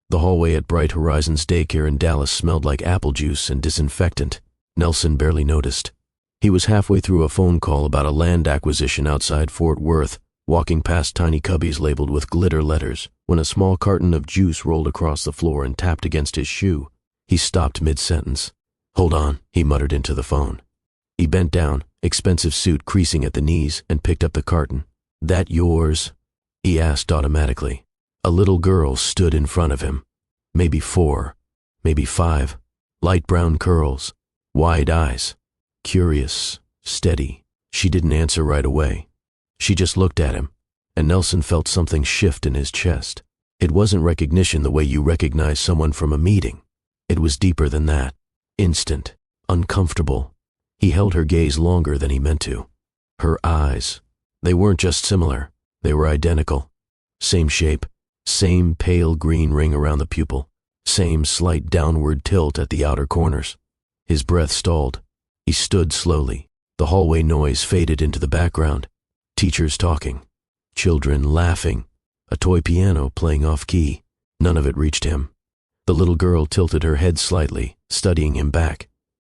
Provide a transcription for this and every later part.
The hallway at Bright Horizons Daycare in Dallas smelled like apple juice and disinfectant. Nelson barely noticed. He was halfway through a phone call about a land acquisition outside Fort Worth, walking past tiny cubbies labeled with glitter letters, when a small carton of juice rolled across the floor and tapped against his shoe. He stopped mid-sentence. "Hold on," he muttered into the phone. He bent down, expensive suit creasing at the knees, and picked up the carton. "That yours?" he asked automatically. A little girl stood in front of him. Maybe 4, maybe 5. Light brown curls, wide eyes. Curious, steady. She didn't answer right away. She just looked at him, and Nelson felt something shift in his chest. It wasn't recognition the way you recognize someone from a meeting. It was deeper than that. Instant, uncomfortable. He held her gaze longer than he meant to. Her eyes. They weren't just similar. They were identical. Same shape, same pale green ring around the pupil, same slight downward tilt at the outer corners. His breath stalled. He stood slowly. The hallway noise faded into the background. Teachers talking. Children laughing. A toy piano playing off-key. None of it reached him. The little girl tilted her head slightly, studying him back.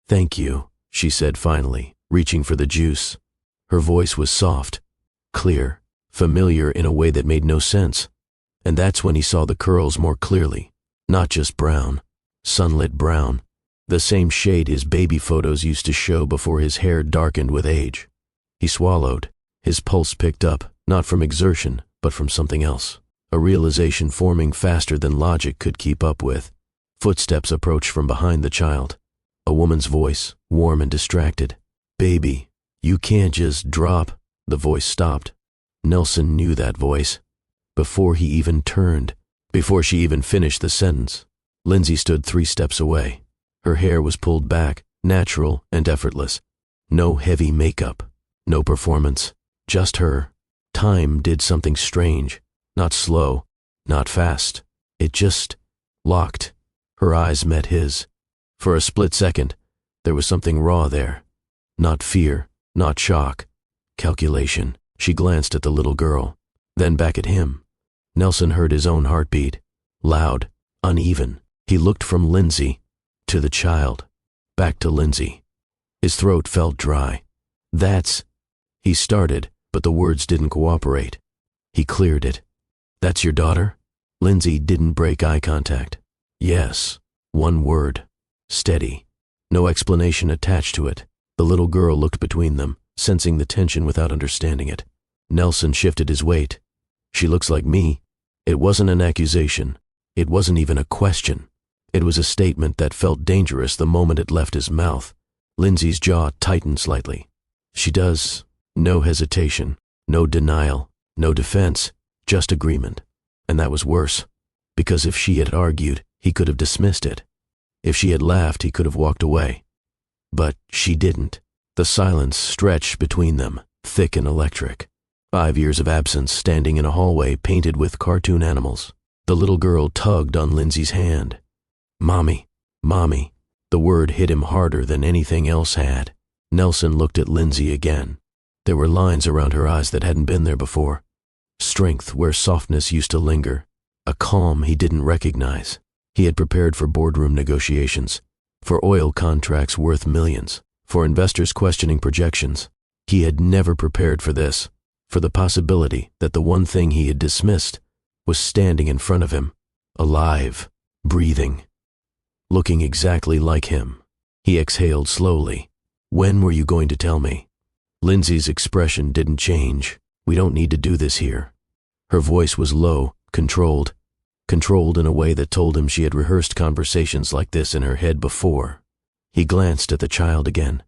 "Thank you," she said finally, reaching for the juice. Her voice was soft, clear, familiar in a way that made no sense. And that's when he saw the curls more clearly. Not just brown, sunlit brown. The same shade his baby photos used to show before his hair darkened with age. He swallowed. His pulse picked up, not from exertion, but from something else. A realization forming faster than logic could keep up with. Footsteps approached from behind the child. A woman's voice, warm and distracted. "Baby, you can't just drop." The voice stopped. Nelson knew that voice. Before he even turned, before she even finished the sentence, Lindsey stood 3 steps away. Her hair was pulled back, natural and effortless. No heavy makeup, no performance, just her. Time did something strange, not slow, not fast. It just locked. Her eyes met his. For a split second, there was something raw there. Not fear, not shock. Calculation. She glanced at the little girl, then back at him. Nelson heard his own heartbeat. Loud, uneven. He looked from Lindsey to the child, back to Lindsey. His throat felt dry. "That's..." He started, but the words didn't cooperate. He cleared it. "That's your daughter?" Lindsey didn't break eye contact. "Yes." One word. Steady. No explanation attached to it. The little girl looked between them, sensing the tension without understanding it. Nelson shifted his weight. "She looks like me." It wasn't an accusation. It wasn't even a question. It was a statement that felt dangerous the moment it left his mouth. Lindsey's jaw tightened slightly. "She does." No hesitation, no denial, no defense, just agreement. And that was worse, because if she had argued, he could have dismissed it. If she had laughed, he could have walked away. But she didn't. The silence stretched between them, thick and electric. 5 years of absence standing in a hallway painted with cartoon animals. The little girl tugged on Lindsey's hand. "Mommy, Mommy." The word hit him harder than anything else had. Nelson looked at Lindsey again. There were lines around her eyes that hadn't been there before. Strength where softness used to linger. A calm he didn't recognize. He had prepared for boardroom negotiations, for oil contracts worth millions, for investors questioning projections. He had never prepared for this, for the possibility that the one thing he had dismissed was standing in front of him, alive, breathing, looking exactly like him. He exhaled slowly. "When were you going to tell me?" Lindsey's expression didn't change. "We don't need to do this here." Her voice was low, controlled in a way that told him she had rehearsed conversations like this in her head before. He glanced at the child again.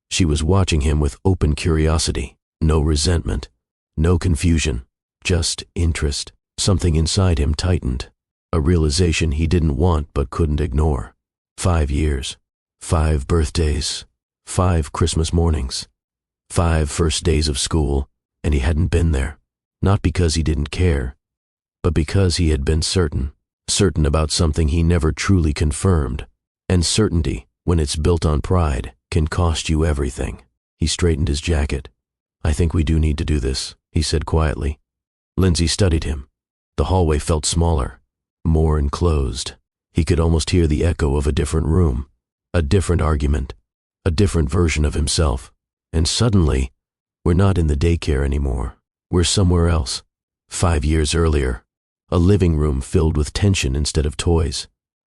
She was watching him with open curiosity, no resentment, no confusion, just interest. Something inside him tightened, a realization he didn't want but couldn't ignore. 5 years, 5 birthdays, 5 Christmas mornings, 5 first days of school, and he hadn't been there. Not because he didn't care, but because he had been certain about something he never truly confirmed. And certainty, when it's built on pride, can cost you everything. He straightened his jacket. "I think we do need to do this," he said quietly. Lindsey studied him. The hallway felt smaller. more enclosed. He could almost hear the echo of a different room, a different argument, a different version of himself. And suddenly, we're not in the daycare anymore. We're somewhere else. 5 years earlier, a living room filled with tension instead of toys,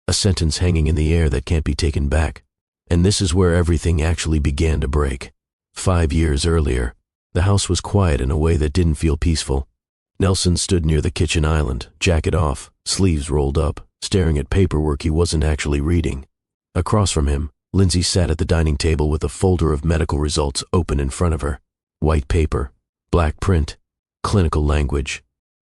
a sentence hanging in the air that can't be taken back. And this is where everything actually began to break. 5 years earlier, the house was quiet in a way that didn't feel peaceful. Nelson stood near the kitchen island, jacket off, sleeves rolled up, staring at paperwork he wasn't actually reading. Across from him, Lindsey sat at the dining table with a folder of medical results open in front of her. White paper, black print, clinical language.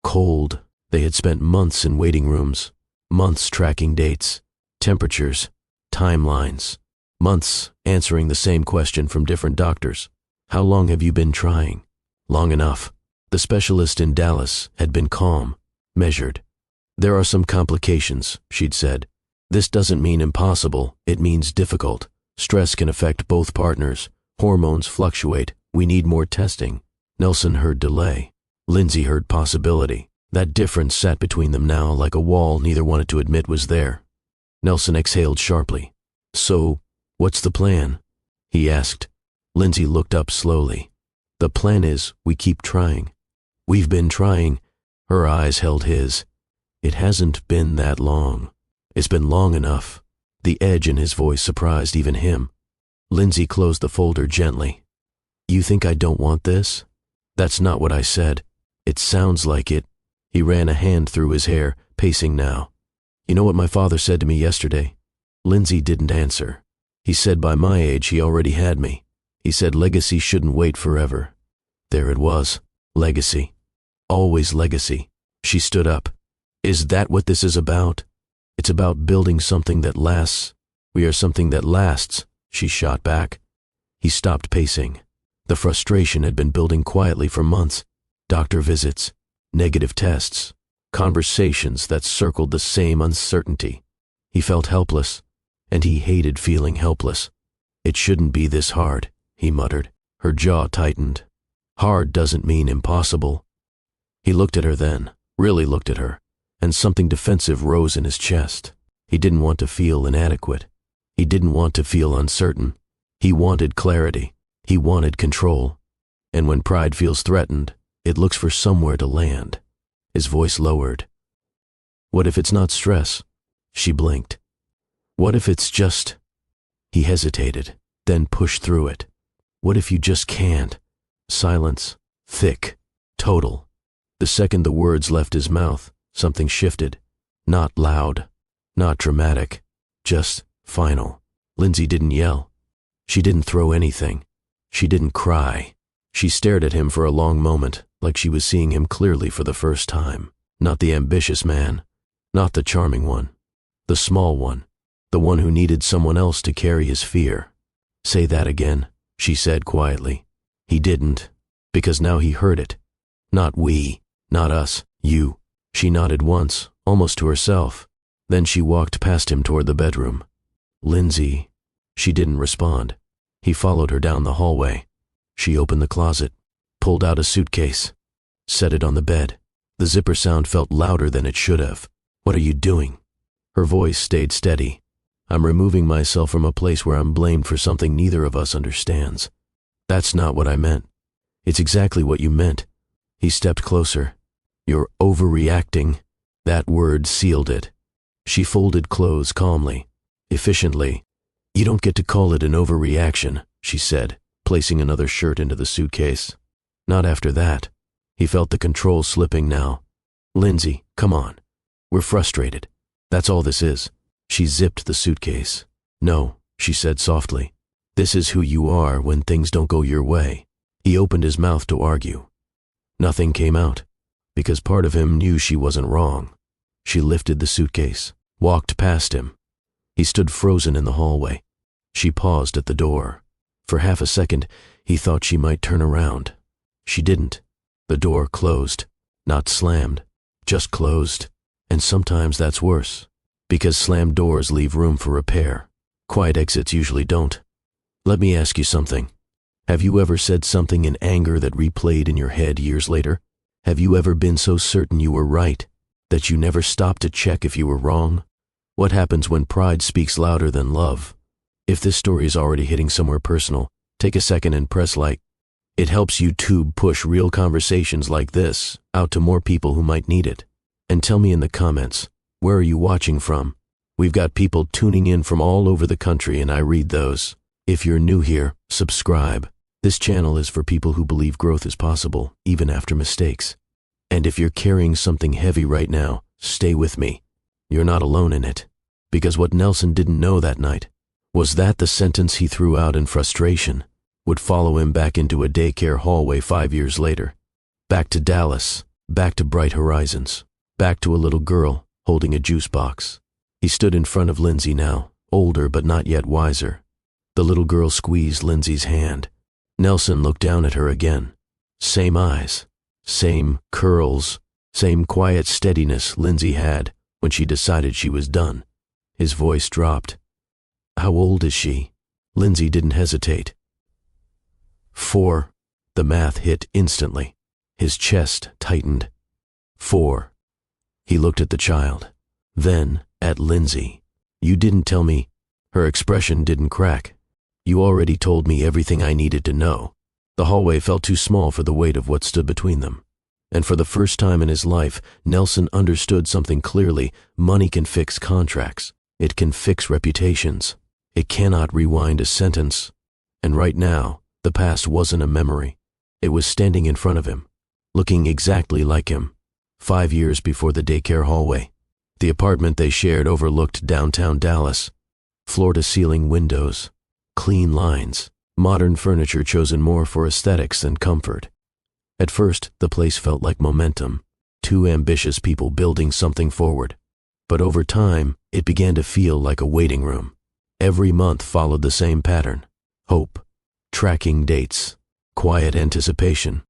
Cold. They had spent months in waiting rooms, months tracking dates, temperatures, timelines, months answering the same question from different doctors. How long have you been trying? Long enough. The specialist in Dallas had been calm, measured. There are some complications, she'd said. This doesn't mean impossible, it means difficult. Stress can affect both partners. Hormones fluctuate. We need more testing. Nelson heard delay. Lindsey heard possibility. That difference sat between them now like a wall neither wanted to admit was there. Nelson exhaled sharply. So, what's the plan? He asked. Lindsey looked up slowly. The plan is we keep trying. We've been trying. Her eyes held his. It hasn't been that long. It's been long enough. The edge in his voice surprised even him. Lindsey closed the folder gently. You think I don't want this? That's not what I said. It sounds like it. He ran a hand through his hair, pacing now. You know what my father said to me yesterday? Lindsey didn't answer. He said by my age he already had me. He said legacy shouldn't wait forever. There it was. Legacy. Always legacy. She stood up. Is that what this is about? It's about building something that lasts. We are something that lasts, she shot back. He stopped pacing. The frustration had been building quietly for months. Doctor visits, negative tests, conversations that circled the same uncertainty. He felt helpless, and he hated feeling helpless. It shouldn't be this hard, he muttered. Her jaw tightened. Hard doesn't mean impossible. He looked at her then, really looked at her, and something defensive rose in his chest. He didn't want to feel inadequate. He didn't want to feel uncertain. He wanted clarity. He wanted control. And when pride feels threatened, it looks for somewhere to land. His voice lowered. What if it's not stress? She blinked. What if it's just... He hesitated, then pushed through it. What if you just can't? Silence. Thick. Total. The second the words left his mouth, something shifted. Not loud. Not dramatic. Just final. Lindsey didn't yell. She didn't throw anything. She didn't cry. She stared at him for a long moment, like she was seeing him clearly for the first time. Not the ambitious man. Not the charming one. The small one. The one who needed someone else to carry his fear. Say that again, she said quietly. He didn't, because now he heard it. Not we, not us, you. She nodded once, almost to herself. Then she walked past him toward the bedroom. Lindsey. She didn't respond. He followed her down the hallway. She opened the closet, pulled out a suitcase, set it on the bed. The zipper sound felt louder than it should have. What are you doing? Her voice stayed steady. I'm removing myself from a place where I'm blamed for something neither of us understands. That's not what I meant. It's exactly what you meant. He stepped closer. You're overreacting. That word sealed it. She folded clothes calmly, efficiently. You don't get to call it an overreaction, she said, placing another shirt into the suitcase. Not after that. He felt the control slipping now. Lindsey, come on. We're frustrated. That's all this is. She zipped the suitcase. No, she said softly. This is who you are when things don't go your way. He opened his mouth to argue. Nothing came out, because part of him knew she wasn't wrong. She lifted the suitcase, walked past him. He stood frozen in the hallway. She paused at the door. For half a second, he thought she might turn around. She didn't. The door closed. Not slammed, just closed. And sometimes that's worse, because slammed doors leave room for repair. Quiet exits usually don't. Let me ask you something. Have you ever said something in anger that replayed in your head years later? Have you ever been so certain you were right? That you never stopped to check if you were wrong? What happens when pride speaks louder than love? If this story is already hitting somewhere personal, take a second and press like. It helps YouTube push real conversations like this out to more people who might need it. And tell me in the comments, where are you watching from? We've got people tuning in from all over the country and I read those. If you're new here, subscribe. This channel is for people who believe growth is possible, even after mistakes. And if you're carrying something heavy right now, stay with me. You're not alone in it. Because what Nelson didn't know that night was that the sentence he threw out in frustration would follow him back into a daycare hallway 5 years later. Back to Dallas, back to bright horizons, back to a little girl holding a juice box. He stood in front of Lindsey now, older but not yet wiser. The little girl squeezed Lindsey's hand. Nelson looked down at her again. Same eyes, same curls, same quiet steadiness Lindsey had when she decided she was done. His voice dropped. How old is she? Lindsey didn't hesitate. 4. The math hit instantly. His chest tightened. 4. He looked at the child, then at Lindsey. You didn't tell me. Her expression didn't crack. You already told me everything I needed to know. The hallway felt too small for the weight of what stood between them. And for the first time in his life, Nelson understood something clearly. Money can fix contracts. It can fix reputations. It cannot rewind a sentence. And right now, the past wasn't a memory. It was standing in front of him, looking exactly like him. 5 years before the daycare hallway. The apartment they shared overlooked downtown Dallas. Floor-to-ceiling windows, clean lines, modern furniture chosen more for aesthetics than comfort. At first, the place felt like momentum, 2 ambitious people building something forward. But over time, it began to feel like a waiting room. Every month followed the same pattern. Hope, tracking dates, quiet anticipation.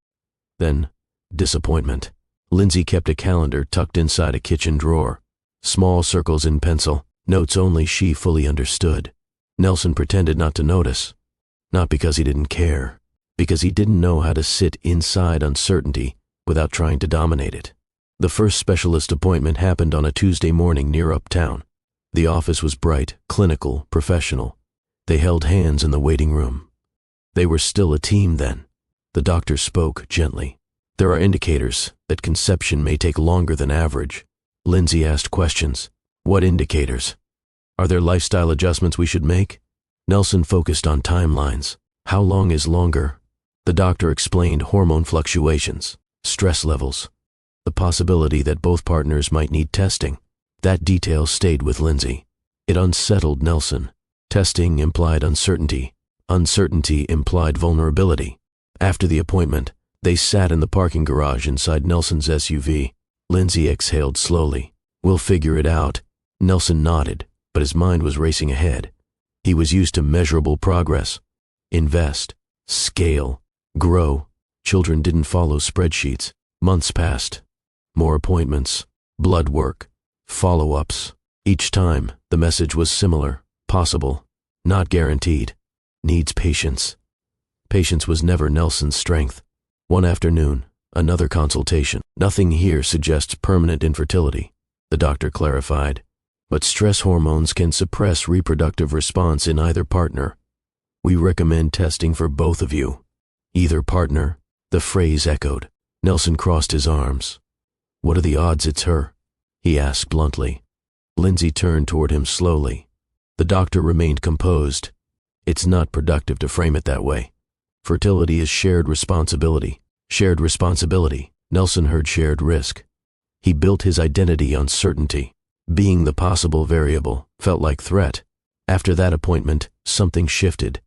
Then, disappointment. Lindsey kept a calendar tucked inside a kitchen drawer. Small circles in pencil, notes only she fully understood. Nelson pretended not to notice. Not because he didn't care, because he didn't know how to sit inside uncertainty without trying to dominate it. The first specialist appointment happened on a Tuesday morning near Uptown. The office was bright, clinical, professional. They held hands in the waiting room. They were still a team then. The doctor spoke gently. There are indicators that conception may take longer than average. Lindsey asked questions. What indicators? Are there lifestyle adjustments we should make? Nelson focused on timelines. How long is longer? The doctor explained hormone fluctuations, stress levels, the possibility that both partners might need testing. That detail stayed with Lindsey. It unsettled Nelson. Testing implied uncertainty. Uncertainty implied vulnerability. After the appointment, they sat in the parking garage inside Nelson's SUV. Lindsey exhaled slowly. We'll figure it out. Nelson nodded, but his mind was racing ahead. He was used to measurable progress. Invest, scale, grow. Children didn't follow spreadsheets. Months passed. More appointments, blood work, follow-ups. Each time, the message was similar, possible, not guaranteed. Needs patience. Patience was never Nelson's strength. One afternoon, another consultation. Nothing here suggests permanent infertility, the doctor clarified. But stress hormones can suppress reproductive response in either partner. We recommend testing for both of you. Either partner, the phrase echoed. Nelson crossed his arms. What are the odds it's her? He asked bluntly. Lindsey turned toward him slowly. The doctor remained composed. It's not productive to frame it that way. Fertility is shared responsibility. Shared responsibility. Nelson heard shared risk. He built his identity on certainty. Being the possible variable felt like threat. After that appointment, something shifted.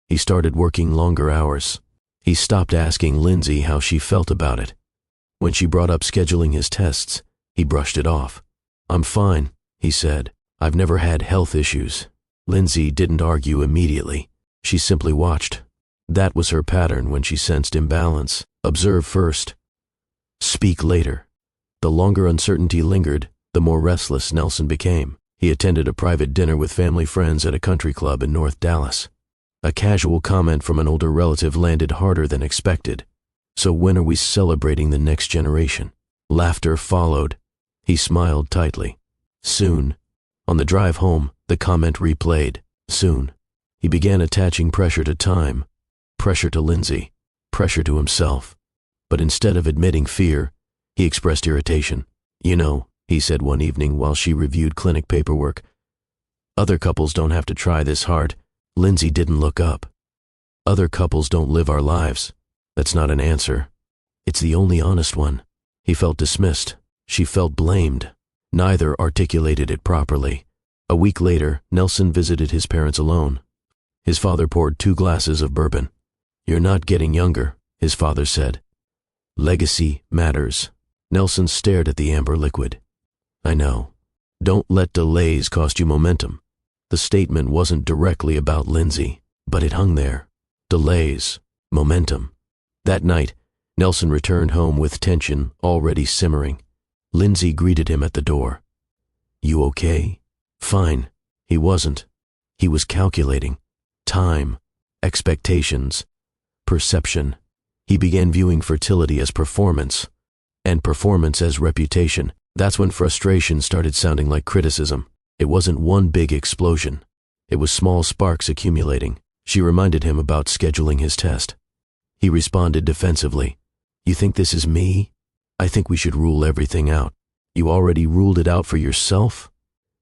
He started working longer hours. He stopped asking Lindsey how she felt about it. When she brought up scheduling his tests, he brushed it off. I'm fine, he said. I've never had health issues. Lindsey didn't argue immediately. She simply watched. That was her pattern when she sensed imbalance. Observe first. Speak later. The longer uncertainty lingered, the more restless Nelson became. He attended a private dinner with family friends at a country club in North Dallas. A casual comment from an older relative landed harder than expected. So when are we celebrating the next generation? Laughter followed. He smiled tightly. Soon. On the drive home, the comment replayed. Soon. He began attaching pressure to time, pressure to Lindsey, pressure to himself. But instead of admitting fear, he expressed irritation. You know, he said one evening while she reviewed clinic paperwork, other couples don't have to try this hard. Lindsey didn't look up. Other couples don't live our lives. That's not an answer. It's the only honest one. He felt dismissed. She felt blamed. Neither articulated it properly. A week later, Nelson visited his parents alone. His father poured 2 glasses of bourbon. You're not getting younger, his father said. Legacy matters. Nelson stared at the amber liquid. I know. Don't let delays cost you momentum. The statement wasn't directly about Lindsey, but it hung there. Delays, momentum. That night, Nelson returned home with tension already simmering. Lindsey greeted him at the door. You okay? Fine. He wasn't. He was calculating. Time, expectations, perception. He began viewing fertility as performance, and performance as reputation. That's when frustration started sounding like criticism. It wasn't one big explosion. It was small sparks accumulating. She reminded him about scheduling his test. He responded defensively. You think this is me? I think we should rule everything out. You already ruled it out for yourself?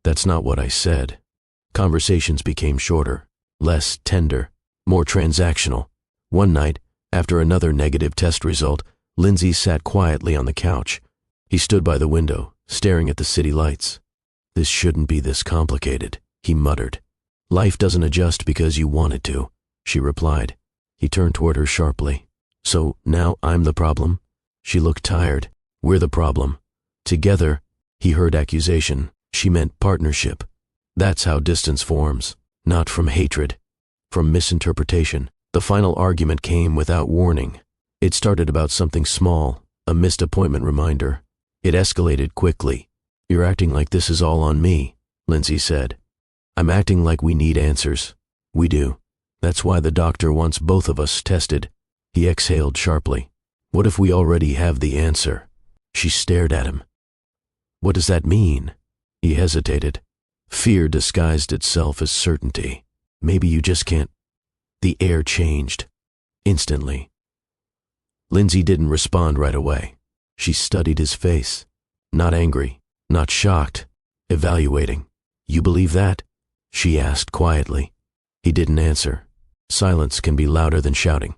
That's not what I said. Conversations became shorter, less tender, more transactional. One night, after another negative test result, Lindsey sat quietly on the couch. He stood by the window, staring at the city lights. This shouldn't be this complicated, he muttered. Life doesn't adjust because you want it to, she replied. He turned toward her sharply. So now I'm the problem? She looked tired. We're the problem. Together, he heard accusation. She meant partnership. That's how distance forms, not from hatred, from misinterpretation. The final argument came without warning. It started about something small, a missed appointment reminder. It escalated quickly. You're acting like this is all on me, Lindsey said. I'm acting like we need answers. We do. That's why the doctor wants both of us tested. He exhaled sharply. What if we already have the answer? She stared at him. What does that mean? He hesitated. Fear disguised itself as certainty. Maybe you just can't. The air changed. Instantly. Lindsey didn't respond right away. She studied his face. Not angry, not shocked, evaluating. You believe that? She asked quietly. He didn't answer. Silence can be louder than shouting.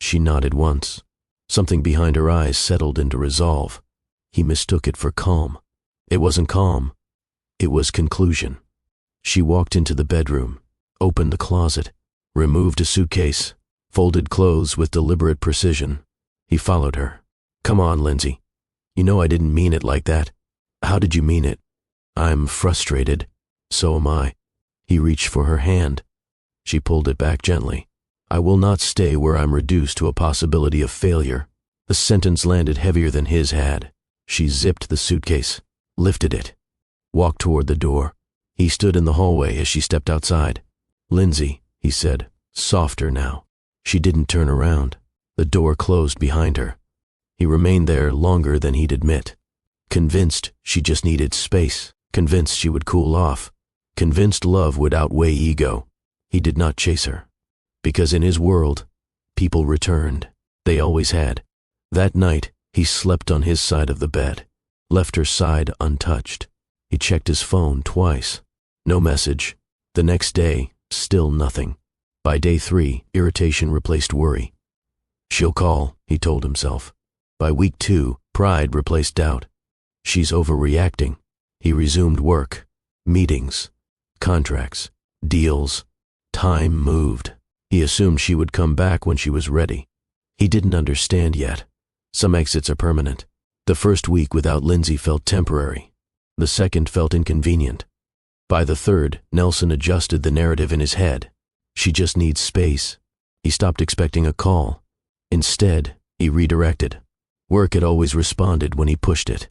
She nodded once. Something behind her eyes settled into resolve. He mistook it for calm. It wasn't calm. It was conclusion. She walked into the bedroom, opened the closet, removed a suitcase, folded clothes with deliberate precision. He followed her. Come on, Lindsey. You know I didn't mean it like that. How did you mean it? I'm frustrated. So am I. He reached for her hand. She pulled it back gently. I will not stay where I'm reduced to a possibility of failure. The sentence landed heavier than his had. She zipped the suitcase, lifted it, walked toward the door. He stood in the hallway as she stepped outside. Lindsey, he said, softer now. She didn't turn around. The door closed behind her. He remained there longer than he'd admit. Convinced she just needed space. Convinced she would cool off. Convinced love would outweigh ego. He did not chase her. Because in his world, people returned. They always had. That night, he slept on his side of the bed, left her side untouched. He checked his phone twice. No message. The next day, still nothing. By day 3, irritation replaced worry. She'll call, he told himself. By week 2, pride replaced doubt. She's overreacting. He resumed work, meetings, contracts, deals. Time moved. He assumed she would come back when she was ready. He didn't understand yet. Some exits are permanent. The first week without Lindsey felt temporary. The second felt inconvenient. By the third, Nelson adjusted the narrative in his head. She just needs space. He stopped expecting a call. Instead, he redirected. Work had always responded when he pushed it.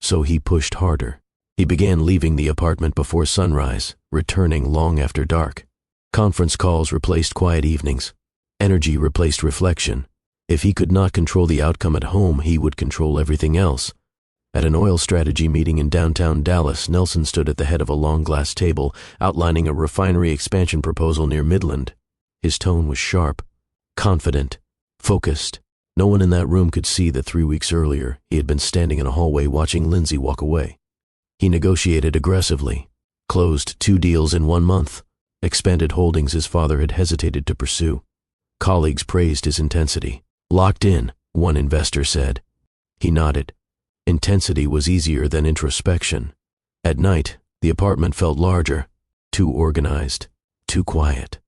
So he pushed harder. He began leaving the apartment before sunrise, returning long after dark. Conference calls replaced quiet evenings. Energy replaced reflection. If he could not control the outcome at home, he would control everything else. At an oil strategy meeting in downtown Dallas, Nelson stood at the head of a long glass table, outlining a refinery expansion proposal near Midland. His tone was sharp, confident, focused. No one in that room could see that 3 weeks earlier he had been standing in a hallway watching Lindsey walk away. He negotiated aggressively, closed 2 deals in 1 month, expanded holdings his father had hesitated to pursue. Colleagues praised his intensity. Locked in, one investor said. He nodded. Intensity was easier than introspection. At night, the apartment felt larger, too organized, too quiet.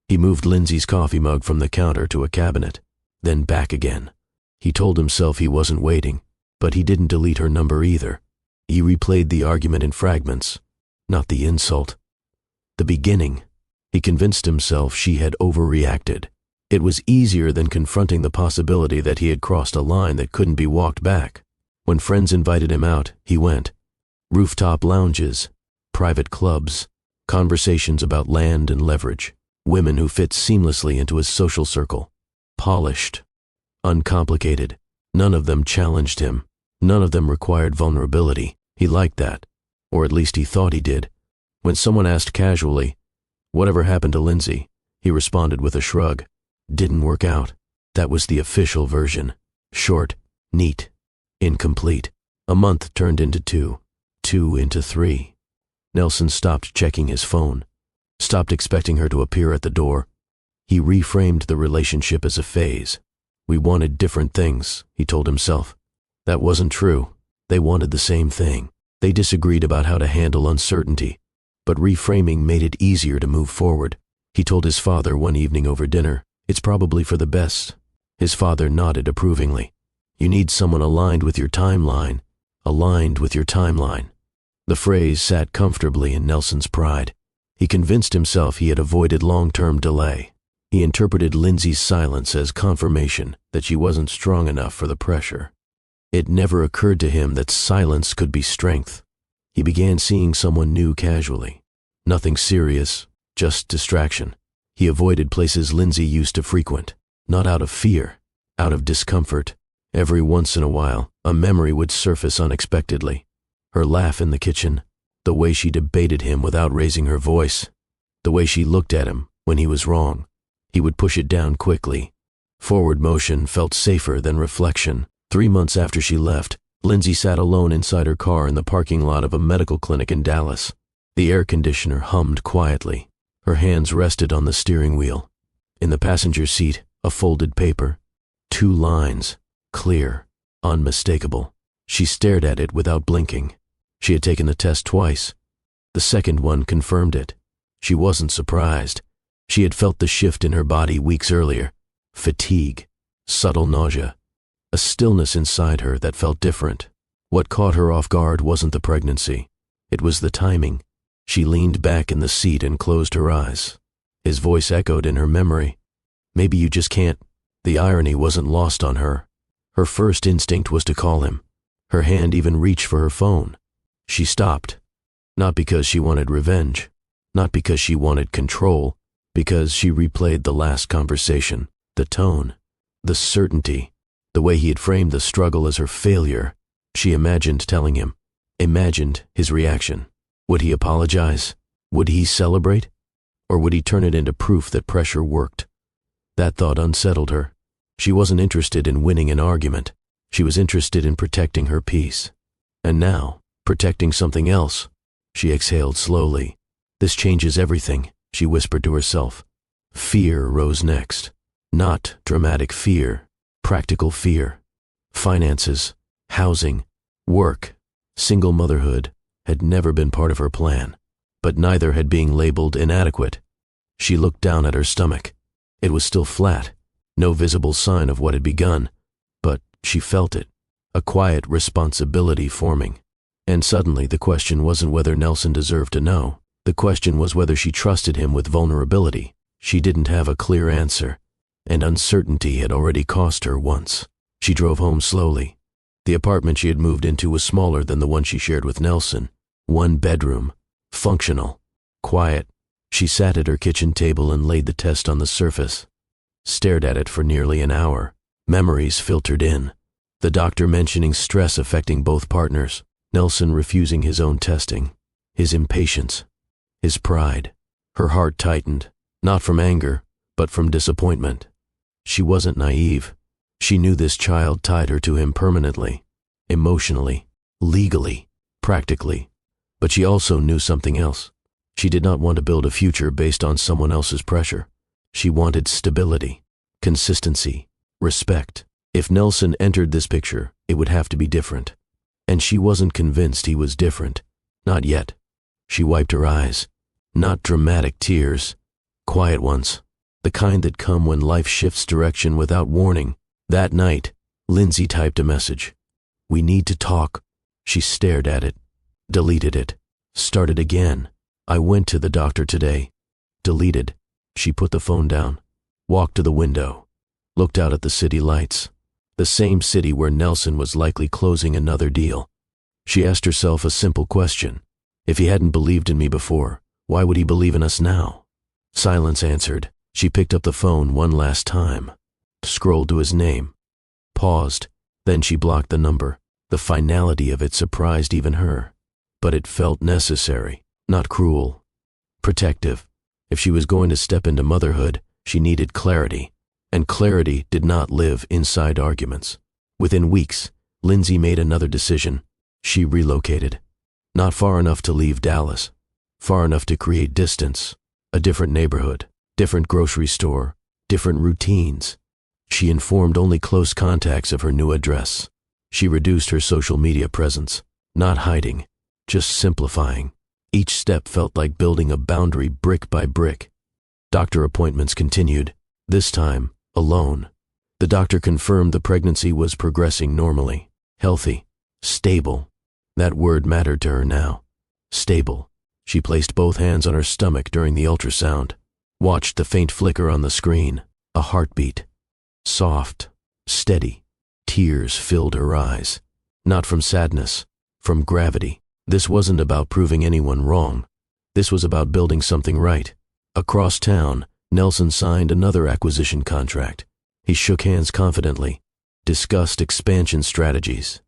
He moved Lindsey's coffee mug from the counter to a cabinet, then back again. He told himself he wasn't waiting, but he didn't delete her number either. He replayed the argument in fragments, not the insult. The beginning. He convinced himself she had overreacted. It was easier than confronting the possibility that he had crossed a line that couldn't be walked back. When friends invited him out, he went. Rooftop lounges, private clubs, conversations about land and leverage, women who fit seamlessly into his social circle. Polished, uncomplicated. None of them challenged him. None of them required vulnerability. He liked that, or at least he thought he did. When someone asked casually, "Whatever happened to Lindsey?" he responded with a shrug. Didn't work out. That was the official version. Short, neat, incomplete. A month turned into 2, 2 into 3. Nelson stopped checking his phone, stopped expecting her to appear at the door. He reframed the relationship as a phase. We wanted different things, he told himself. That wasn't true. They wanted the same thing. They disagreed about how to handle uncertainty, but reframing made it easier to move forward. He told his father one evening over dinner, "It's probably for the best." His father nodded approvingly. "You need someone aligned with your timeline. Aligned with your timeline." The phrase sat comfortably in Nelson's pride. He convinced himself he had avoided long-term delay. He interpreted Lindsey's silence as confirmation that she wasn't strong enough for the pressure. It never occurred to him that silence could be strength. He began seeing someone new casually. Nothing serious, just distraction. He avoided places Lindsey used to frequent, not out of fear, out of discomfort. Every once in a while, a memory would surface unexpectedly. Her laugh in the kitchen, the way she debated him without raising her voice, the way she looked at him when he was wrong. He would push it down quickly. Forward motion felt safer than reflection. 3 months after she left, Lindsey sat alone inside her car in the parking lot of a medical clinic in Dallas. The air conditioner hummed quietly. Her hands rested on the steering wheel. In the passenger seat, a folded paper. 2 lines, clear, unmistakable. She stared at it without blinking. She had taken the test twice. The second one confirmed it. She wasn't surprised. She had felt the shift in her body weeks earlier. Fatigue, subtle nausea, a stillness inside her that felt different. What caught her off guard wasn't the pregnancy. It was the timing. She leaned back in the seat and closed her eyes. His voice echoed in her memory. "Maybe you just can't." The irony wasn't lost on her. Her first instinct was to call him. Her hand even reached for her phone. She stopped. Not because she wanted revenge. Not because she wanted control. Because she replayed the last conversation. The tone. The certainty. The way he had framed the struggle as her failure. She imagined telling him. Imagined his reaction. Would he apologize? Would he celebrate? Or would he turn it into proof that pressure worked? That thought unsettled her. She wasn't interested in winning an argument. She was interested in protecting her peace. And now, protecting something else. She exhaled slowly. "This changes everything," she whispered to herself. Fear rose next. Not dramatic fear. Practical fear. Finances, housing, work, single motherhood had never been part of her plan, but neither had being labeled inadequate. She looked down at her stomach. It was still flat, no visible sign of what had begun, but she felt it, a quiet responsibility forming. And suddenly the question wasn't whether Nelson deserved to know. The question was whether she trusted him with vulnerability. She didn't have a clear answer, and uncertainty had already cost her once. She drove home slowly. The apartment she had moved into was smaller than the one she shared with Nelson. 1 bedroom, functional, quiet. She sat at her kitchen table and laid the test on the surface, stared at it for nearly an hour. Memories filtered in. The doctor mentioning stress affecting both partners, Nelson refusing his own testing, his impatience, his pride. Her heart tightened, not from anger, but from disappointment. She wasn't naive. She knew this child tied her to him permanently, emotionally, legally, practically. But she also knew something else. She did not want to build a future based on someone else's pressure. She wanted stability, consistency, respect. If Nelson entered this picture, it would have to be different. And she wasn't convinced he was different. Not yet. She wiped her eyes. Not dramatic tears. Quiet ones. The kind that come when life shifts direction without warning. That night, Lindsey typed a message. "We need to talk." She stared at it. Deleted it. Started again. "I went to the doctor today." Deleted. She put the phone down. Walked to the window. Looked out at the city lights. The same city where Nelson was likely closing another deal. She asked herself a simple question. If he hadn't believed in me before, why would he believe in us now? Silence answered. She picked up the phone one last time. Scrolled to his name. Paused. Then she blocked the number. The finality of it surprised even her. But it felt necessary, not cruel. Protective. If she was going to step into motherhood, she needed clarity. And clarity did not live inside arguments. Within weeks, Lindsey made another decision. She relocated. Not far enough to leave Dallas. Far enough to create distance. A different neighborhood, different grocery store, different routines. She informed only close contacts of her new address. She reduced her social media presence, not hiding, just simplifying. Each step felt like building a boundary brick by brick. Doctor appointments continued, this time alone. The doctor confirmed the pregnancy was progressing normally, healthy, stable. That word mattered to her now. Stable. She placed both hands on her stomach during the ultrasound, watched the faint flicker on the screen, a heartbeat. Soft, steady. Tears filled her eyes. Not from sadness, from gravity. This wasn't about proving anyone wrong. This was about building something right. Across town, Nelson signed another acquisition contract. He shook hands confidently, discussed expansion strategies,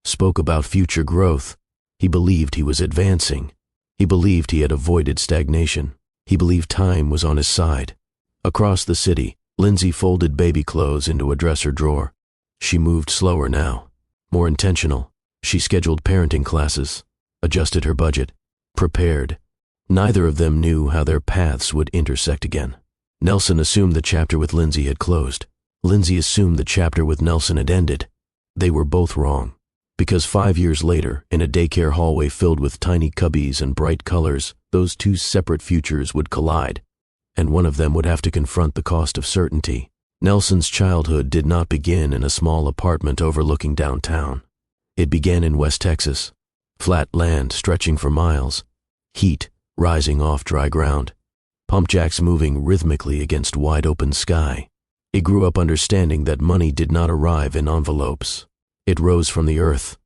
spoke about future growth. He believed he was advancing. He believed he had avoided stagnation. He believed time was on his side. Across the city, Lindsey folded baby clothes into a dresser drawer. She moved slower now, more intentional. She scheduled parenting classes, adjusted her budget, prepared. Neither of them knew how their paths would intersect again. Nelson assumed the chapter with Lindsey had closed. Lindsey assumed the chapter with Nelson had ended. They were both wrong. Because 5 years later, in a daycare hallway filled with tiny cubbies and bright colors, those two separate futures would collide, and one of them would have to confront the cost of certainty. Nelson's childhood did not begin in a small apartment overlooking downtown. It began in West Texas, flat land stretching for miles, heat rising off dry ground, pump jacks moving rhythmically against wide-open sky. He grew up understanding that money did not arrive in envelopes. It rose from the earth.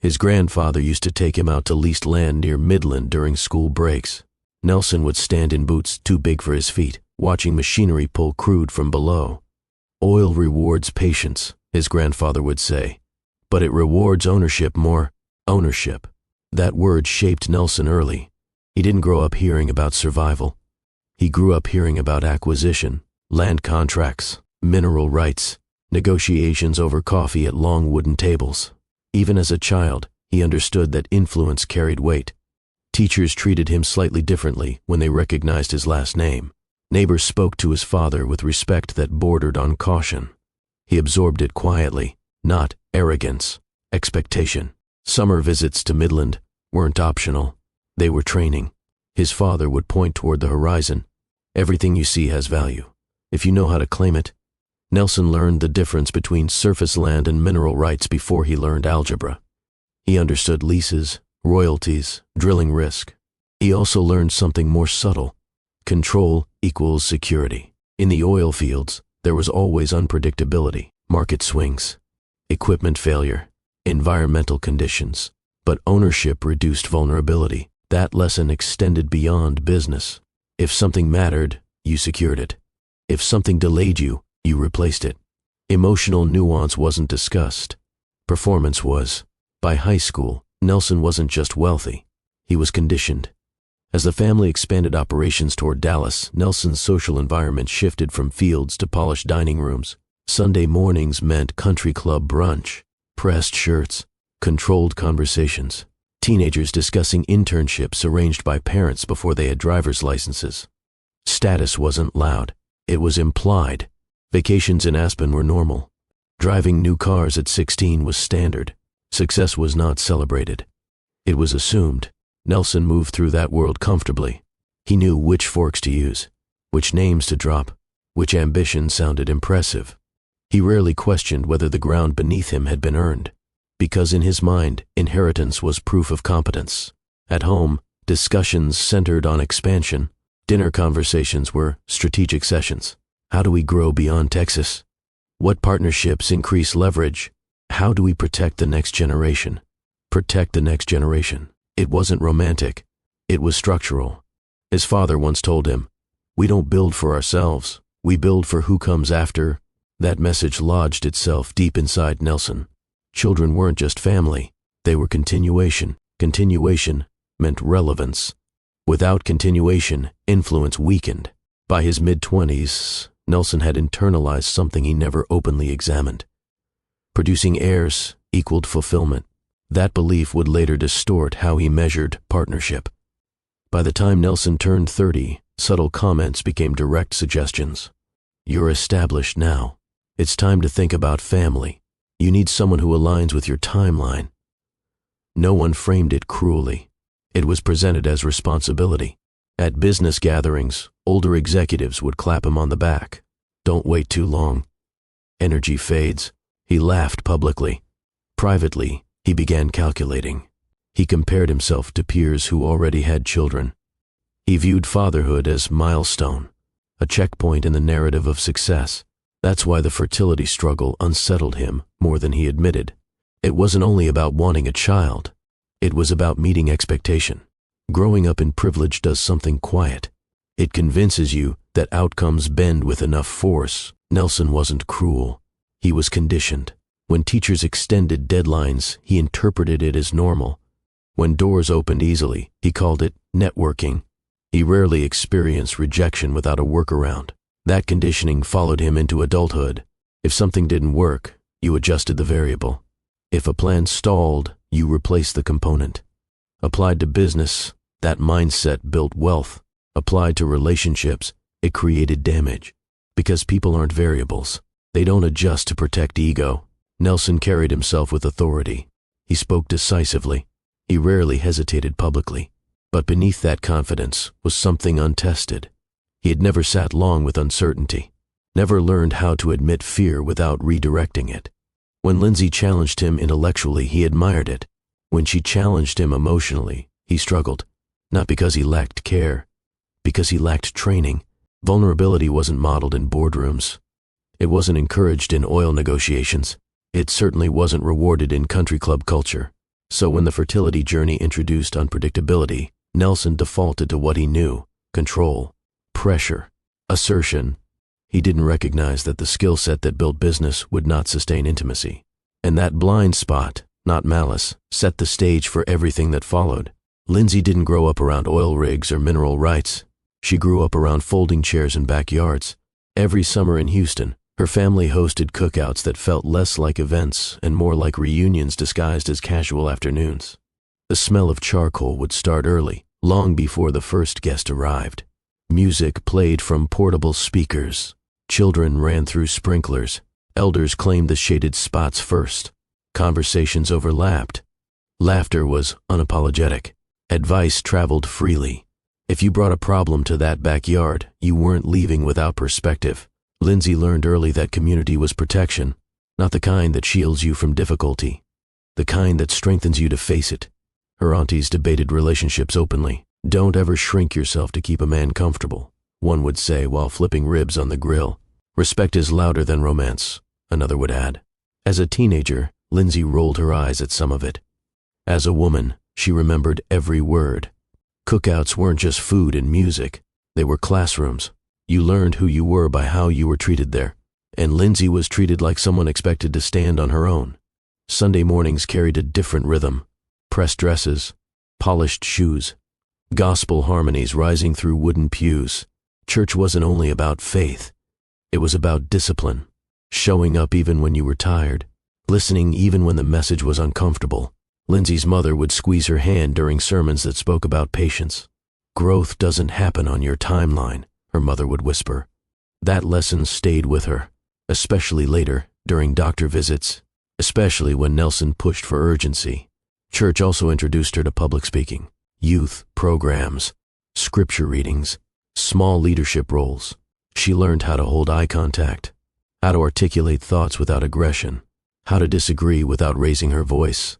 His grandfather used to take him out to leased land near Midland during school breaks. Nelson would stand in boots too big for his feet, watching machinery pull crude from below. Oil rewards patience, his grandfather would say, but it rewards ownership more. Ownership. That word shaped Nelson early. He didn't grow up hearing about survival. He grew up hearing about acquisition, land contracts, mineral rights, negotiations over coffee at long wooden tables. Even as a child, he understood that influence carried weight. Teachers treated him slightly differently when they recognized his last name. Neighbors spoke to his father with respect that bordered on caution. He absorbed it quietly, not arrogance, expectation. Summer visits to Midland weren't optional. They were training. His father would point toward the horizon. Everything you see has value, if you know how to claim it. Nelson learned the difference between surface land and mineral rights before he learned algebra. He understood leases, royalties, drilling risk. He also learned something more subtle. Control equals security. In the oil fields, there was always unpredictability, market swings, equipment failure, environmental conditions. But ownership reduced vulnerability. That lesson extended beyond business. If something mattered, you secured it. If something delayed you, you replaced it. Emotional nuance wasn't discussed. Performance was. By high school, Nelson wasn't just wealthy. He was conditioned. As the family expanded operations toward Dallas, Nelson's social environment shifted from fields to polished dining rooms. Sunday mornings meant country club brunch, pressed shirts, controlled conversations, teenagers discussing internships arranged by parents before they had driver's licenses. Status wasn't loud. It was implied. Vacations in Aspen were normal. Driving new cars at 16 was standard. Success was not celebrated. It was assumed. Nelson moved through that world comfortably. He knew which forks to use, which names to drop, which ambition sounded impressive. He rarely questioned whether the ground beneath him had been earned, because in his mind, inheritance was proof of competence. At home, discussions centered on expansion. Dinner conversations were strategic sessions. How do we grow beyond Texas? What partnerships increase leverage? How do we protect the next generation? Protect the next generation. It wasn't romantic. It was structural. His father once told him, "We don't build for ourselves. We build for who comes after." That message lodged itself deep inside Nelson. Children weren't just family. They were continuation. Continuation meant relevance. Without continuation, influence weakened. By his mid-20s, Nelson had internalized something he never openly examined. Producing heirs equaled fulfillment. That belief would later distort how he measured partnership. By the time Nelson turned 30, subtle comments became direct suggestions. "You're established now. It's time to think about family. You need someone who aligns with your timeline." No one framed it cruelly. It was presented as responsibility. At business gatherings, older executives would clap him on the back. "Don't wait too long." Energy fades. He laughed publicly. Privately, he began calculating. He compared himself to peers who already had children. He viewed fatherhood as milestone, a checkpoint in the narrative of success. That's why the fertility struggle unsettled him more than he admitted. It wasn't only about wanting a child. It was about meeting expectation. Growing up in privilege does something quiet. It convinces you that outcomes bend with enough force. Nelson wasn't cruel. He was conditioned. When teachers extended deadlines, he interpreted it as normal. When doors opened easily, he called it networking. He rarely experienced rejection without a workaround. That conditioning followed him into adulthood. If something didn't work, you adjusted the variable. If a plan stalled, you replaced the component. Applied to business, that mindset built wealth. Applied to relationships, it created damage. Because people aren't variables. They don't adjust to protect ego. Nelson carried himself with authority. He spoke decisively. He rarely hesitated publicly. But beneath that confidence was something untested. He had never sat long with uncertainty, never learned how to admit fear without redirecting it. When Lindsey challenged him intellectually, he admired it. When she challenged him emotionally, he struggled. Not because he lacked care, because he lacked training. Vulnerability wasn't modeled in boardrooms. It wasn't encouraged in oil negotiations. It certainly wasn't rewarded in country club culture. So when the fertility journey introduced unpredictability, Nelson defaulted to what he knew: control, pressure, assertion. He didn't recognize that the skill set that built business would not sustain intimacy. And that blind spot, not malice, set the stage for everything that followed. Lindsey didn't grow up around oil rigs or mineral rights. She grew up around folding chairs in backyards. Every summer in Houston, her family hosted cookouts that felt less like events and more like reunions disguised as casual afternoons. The smell of charcoal would start early, long before the first guest arrived. Music played from portable speakers. Children ran through sprinklers. Elders claimed the shaded spots first. Conversations overlapped. Laughter was unapologetic. Advice traveled freely. If you brought a problem to that backyard, you weren't leaving without perspective. Lindsey learned early that community was protection, not the kind that shields you from difficulty, the kind that strengthens you to face it. Her aunties debated relationships openly. "Don't ever shrink yourself to keep a man comfortable," one would say while flipping ribs on the grill. "Respect is louder than romance," another would add. As a teenager, Lindsey rolled her eyes at some of it. As a woman, she remembered every word. Cookouts weren't just food and music. They were classrooms. You learned who you were by how you were treated there. And Lindsey was treated like someone expected to stand on her own. Sunday mornings carried a different rhythm. Pressed dresses, polished shoes, gospel harmonies rising through wooden pews. Church wasn't only about faith. It was about discipline, showing up even when you were tired, listening even when the message was uncomfortable. Lindsey's mother would squeeze her hand during sermons that spoke about patience. "Growth doesn't happen on your timeline," her mother would whisper. That lesson stayed with her, especially later, during doctor visits, especially when Nelson pushed for urgency. Church also introduced her to public speaking, youth programs, scripture readings, small leadership roles. She learned how to hold eye contact, how to articulate thoughts without aggression, how to disagree without raising her voice.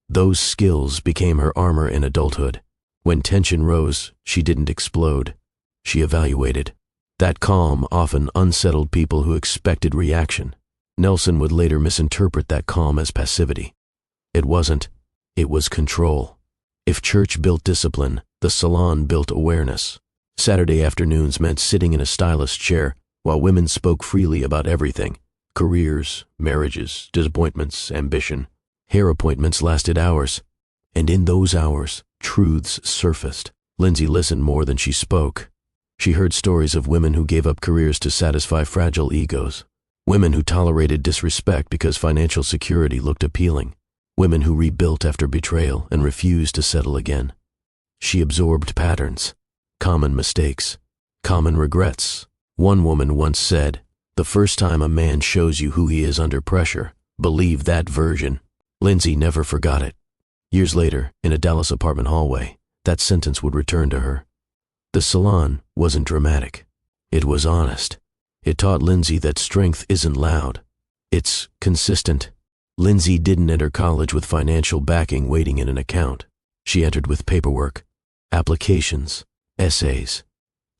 Those skills became her armor in adulthood. When tension rose, she didn't explode. She evaluated. That calm often unsettled people who expected reaction. Nelson would later misinterpret that calm as passivity. It wasn't. It was control. If church built discipline, the salon built awareness. Saturday afternoons meant sitting in a stylist's chair while women spoke freely about everything: careers, marriages, disappointments, ambition. Hair appointments lasted hours, and in those hours, truths surfaced. Lindsey listened more than she spoke. She heard stories of women who gave up careers to satisfy fragile egos, women who tolerated disrespect because financial security looked appealing, women who rebuilt after betrayal and refused to settle again. She absorbed patterns, common mistakes, common regrets. One woman once said, "The first time a man shows you who he is under pressure, believe that version." Lindsey never forgot it. Years later, in a Dallas apartment hallway, that sentence would return to her. The salon wasn't dramatic. It was honest. It taught Lindsey that strength isn't loud. It's consistent. Lindsey didn't enter college with financial backing waiting in an account. She entered with paperwork, applications, essays,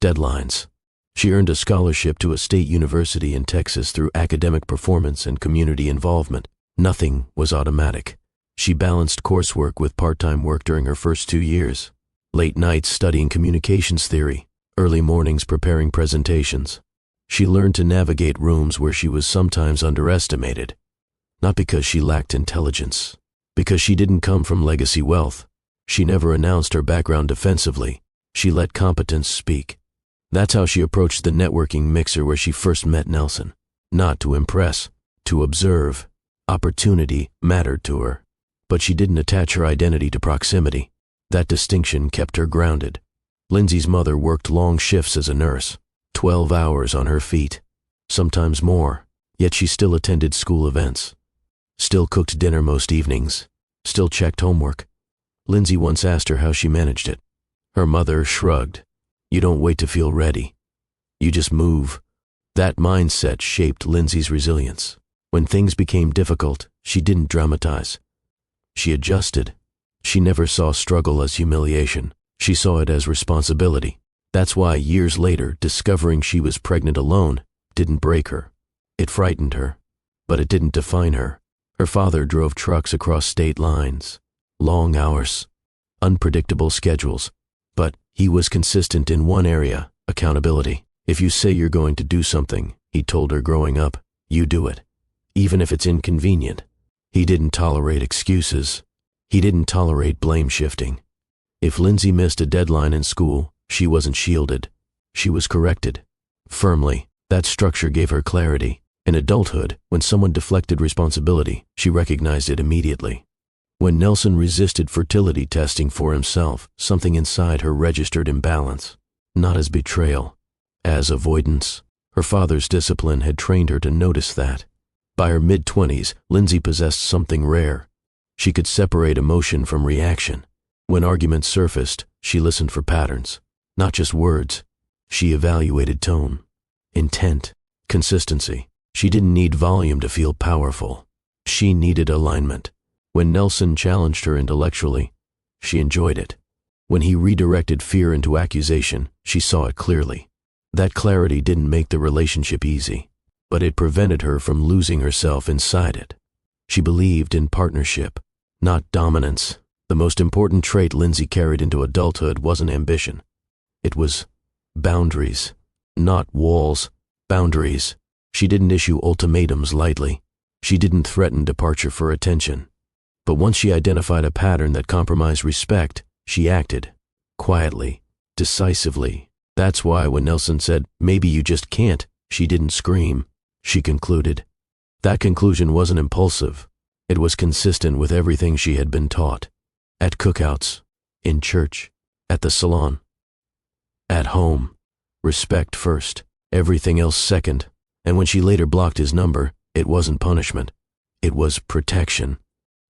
deadlines. She earned a scholarship to a state university in Texas through academic performance and community involvement. Nothing was automatic. She balanced coursework with part-time work during her first 2 years. Late nights studying communications theory, early mornings preparing presentations. She learned to navigate rooms where she was sometimes underestimated, not because she lacked intelligence, because she didn't come from legacy wealth. She never announced her background defensively. She let competence speak. That's how she approached the networking mixer where she first met Nelson. Not to impress, to observe. Opportunity mattered to her, but she didn't attach her identity to proximity. That distinction kept her grounded. Lindsey's mother worked long shifts as a nurse, 12 hours on her feet, sometimes more, yet she still attended school events, still cooked dinner most evenings, still checked homework. Lindsey once asked her how she managed it. Her mother shrugged. "You don't wait to feel ready. You just move." That mindset shaped Lindsey's resilience. When things became difficult, she didn't dramatize. She adjusted. She never saw struggle as humiliation. She saw it as responsibility. That's why years later, discovering she was pregnant alone didn't break her. It frightened her, but it didn't define her. Her father drove trucks across state lines, long hours, unpredictable schedules, but he was consistent in one area: accountability. If you say you're going to do something, he told her growing up, you do it, even if it's inconvenient. He didn't tolerate excuses. He didn't tolerate blame shifting. If Lindsey missed a deadline in school, she wasn't shielded. She was corrected. Firmly. That structure gave her clarity. In adulthood, when someone deflected responsibility, she recognized it immediately. When Nelson resisted fertility testing for himself, something inside her registered imbalance. Not as betrayal, as avoidance. Her father's discipline had trained her to notice that. By her mid-20s, Lindsey possessed something rare. She could separate emotion from reaction. When arguments surfaced, she listened for patterns, not just words. She evaluated tone, intent, consistency. She didn't need volume to feel powerful. She needed alignment. When Nelson challenged her intellectually, she enjoyed it. When he redirected fear into accusation, she saw it clearly. That clarity didn't make the relationship easy, but it prevented her from losing herself inside it. She believed in partnership, not dominance. The most important trait Lindsey carried into adulthood wasn't ambition. It was boundaries, not walls, boundaries. She didn't issue ultimatums lightly. She didn't threaten departure for attention. But once she identified a pattern that compromised respect, she acted. Quietly, decisively. That's why when Nelson said, "Maybe you just can't," she didn't scream. She concluded. That conclusion wasn't impulsive. It was consistent with everything she had been taught. At cookouts, in church, at the salon, at home. Respect first, everything else second. And when she later blocked his number, it wasn't punishment. It was protection.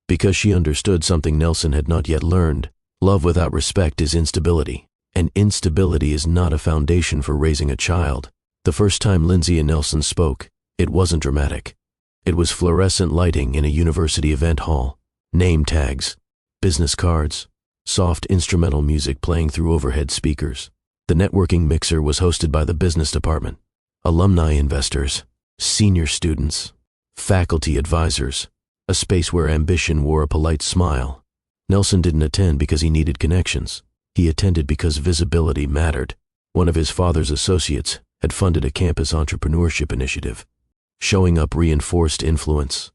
Because she understood something Nelson had not yet learned. Love without respect is instability, and instability is not a foundation for raising a child. The first time Lindsey and Nelson spoke, it wasn't dramatic. It was fluorescent lighting in a university event hall, name tags, business cards, soft instrumental music playing through overhead speakers. The networking mixer was hosted by the business department, alumni investors, senior students, faculty advisors, a space where ambition wore a polite smile. Nelson didn't attend because he needed connections. He attended because visibility mattered. One of his father's associates had funded a campus entrepreneurship initiative. Showing up reinforced influence.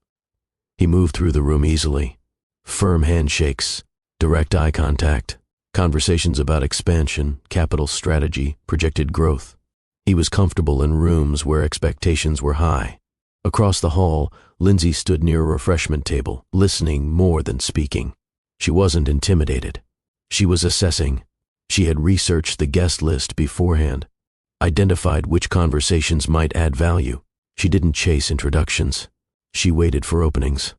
He moved through the room easily. Firm handshakes, direct eye contact, conversations about expansion, capital strategy, projected growth. He was comfortable in rooms where expectations were high. Across the hall, Lindsey stood near a refreshment table, listening more than speaking. She wasn't intimidated. She was assessing. She had researched the guest list beforehand, identified which conversations might add value. She didn't chase introductions. She waited for openings.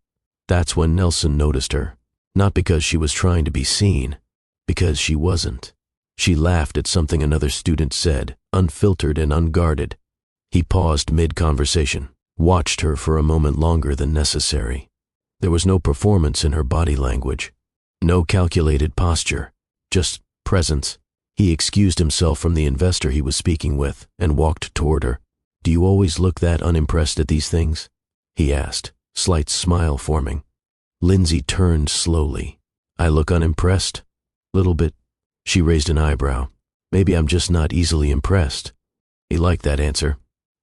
That's when Nelson noticed her. Not because she was trying to be seen, because she wasn't. She laughed at something another student said, unfiltered and unguarded. He paused mid-conversation, watched her for a moment longer than necessary. There was no performance in her body language, no calculated posture, just presence. He excused himself from the investor he was speaking with and walked toward her. "Do you always look that unimpressed at these things?" he asked, slight smile forming. Lindsey turned slowly. "I look unimpressed?" "Little bit." She raised an eyebrow. "Maybe I'm just not easily impressed." He liked that answer.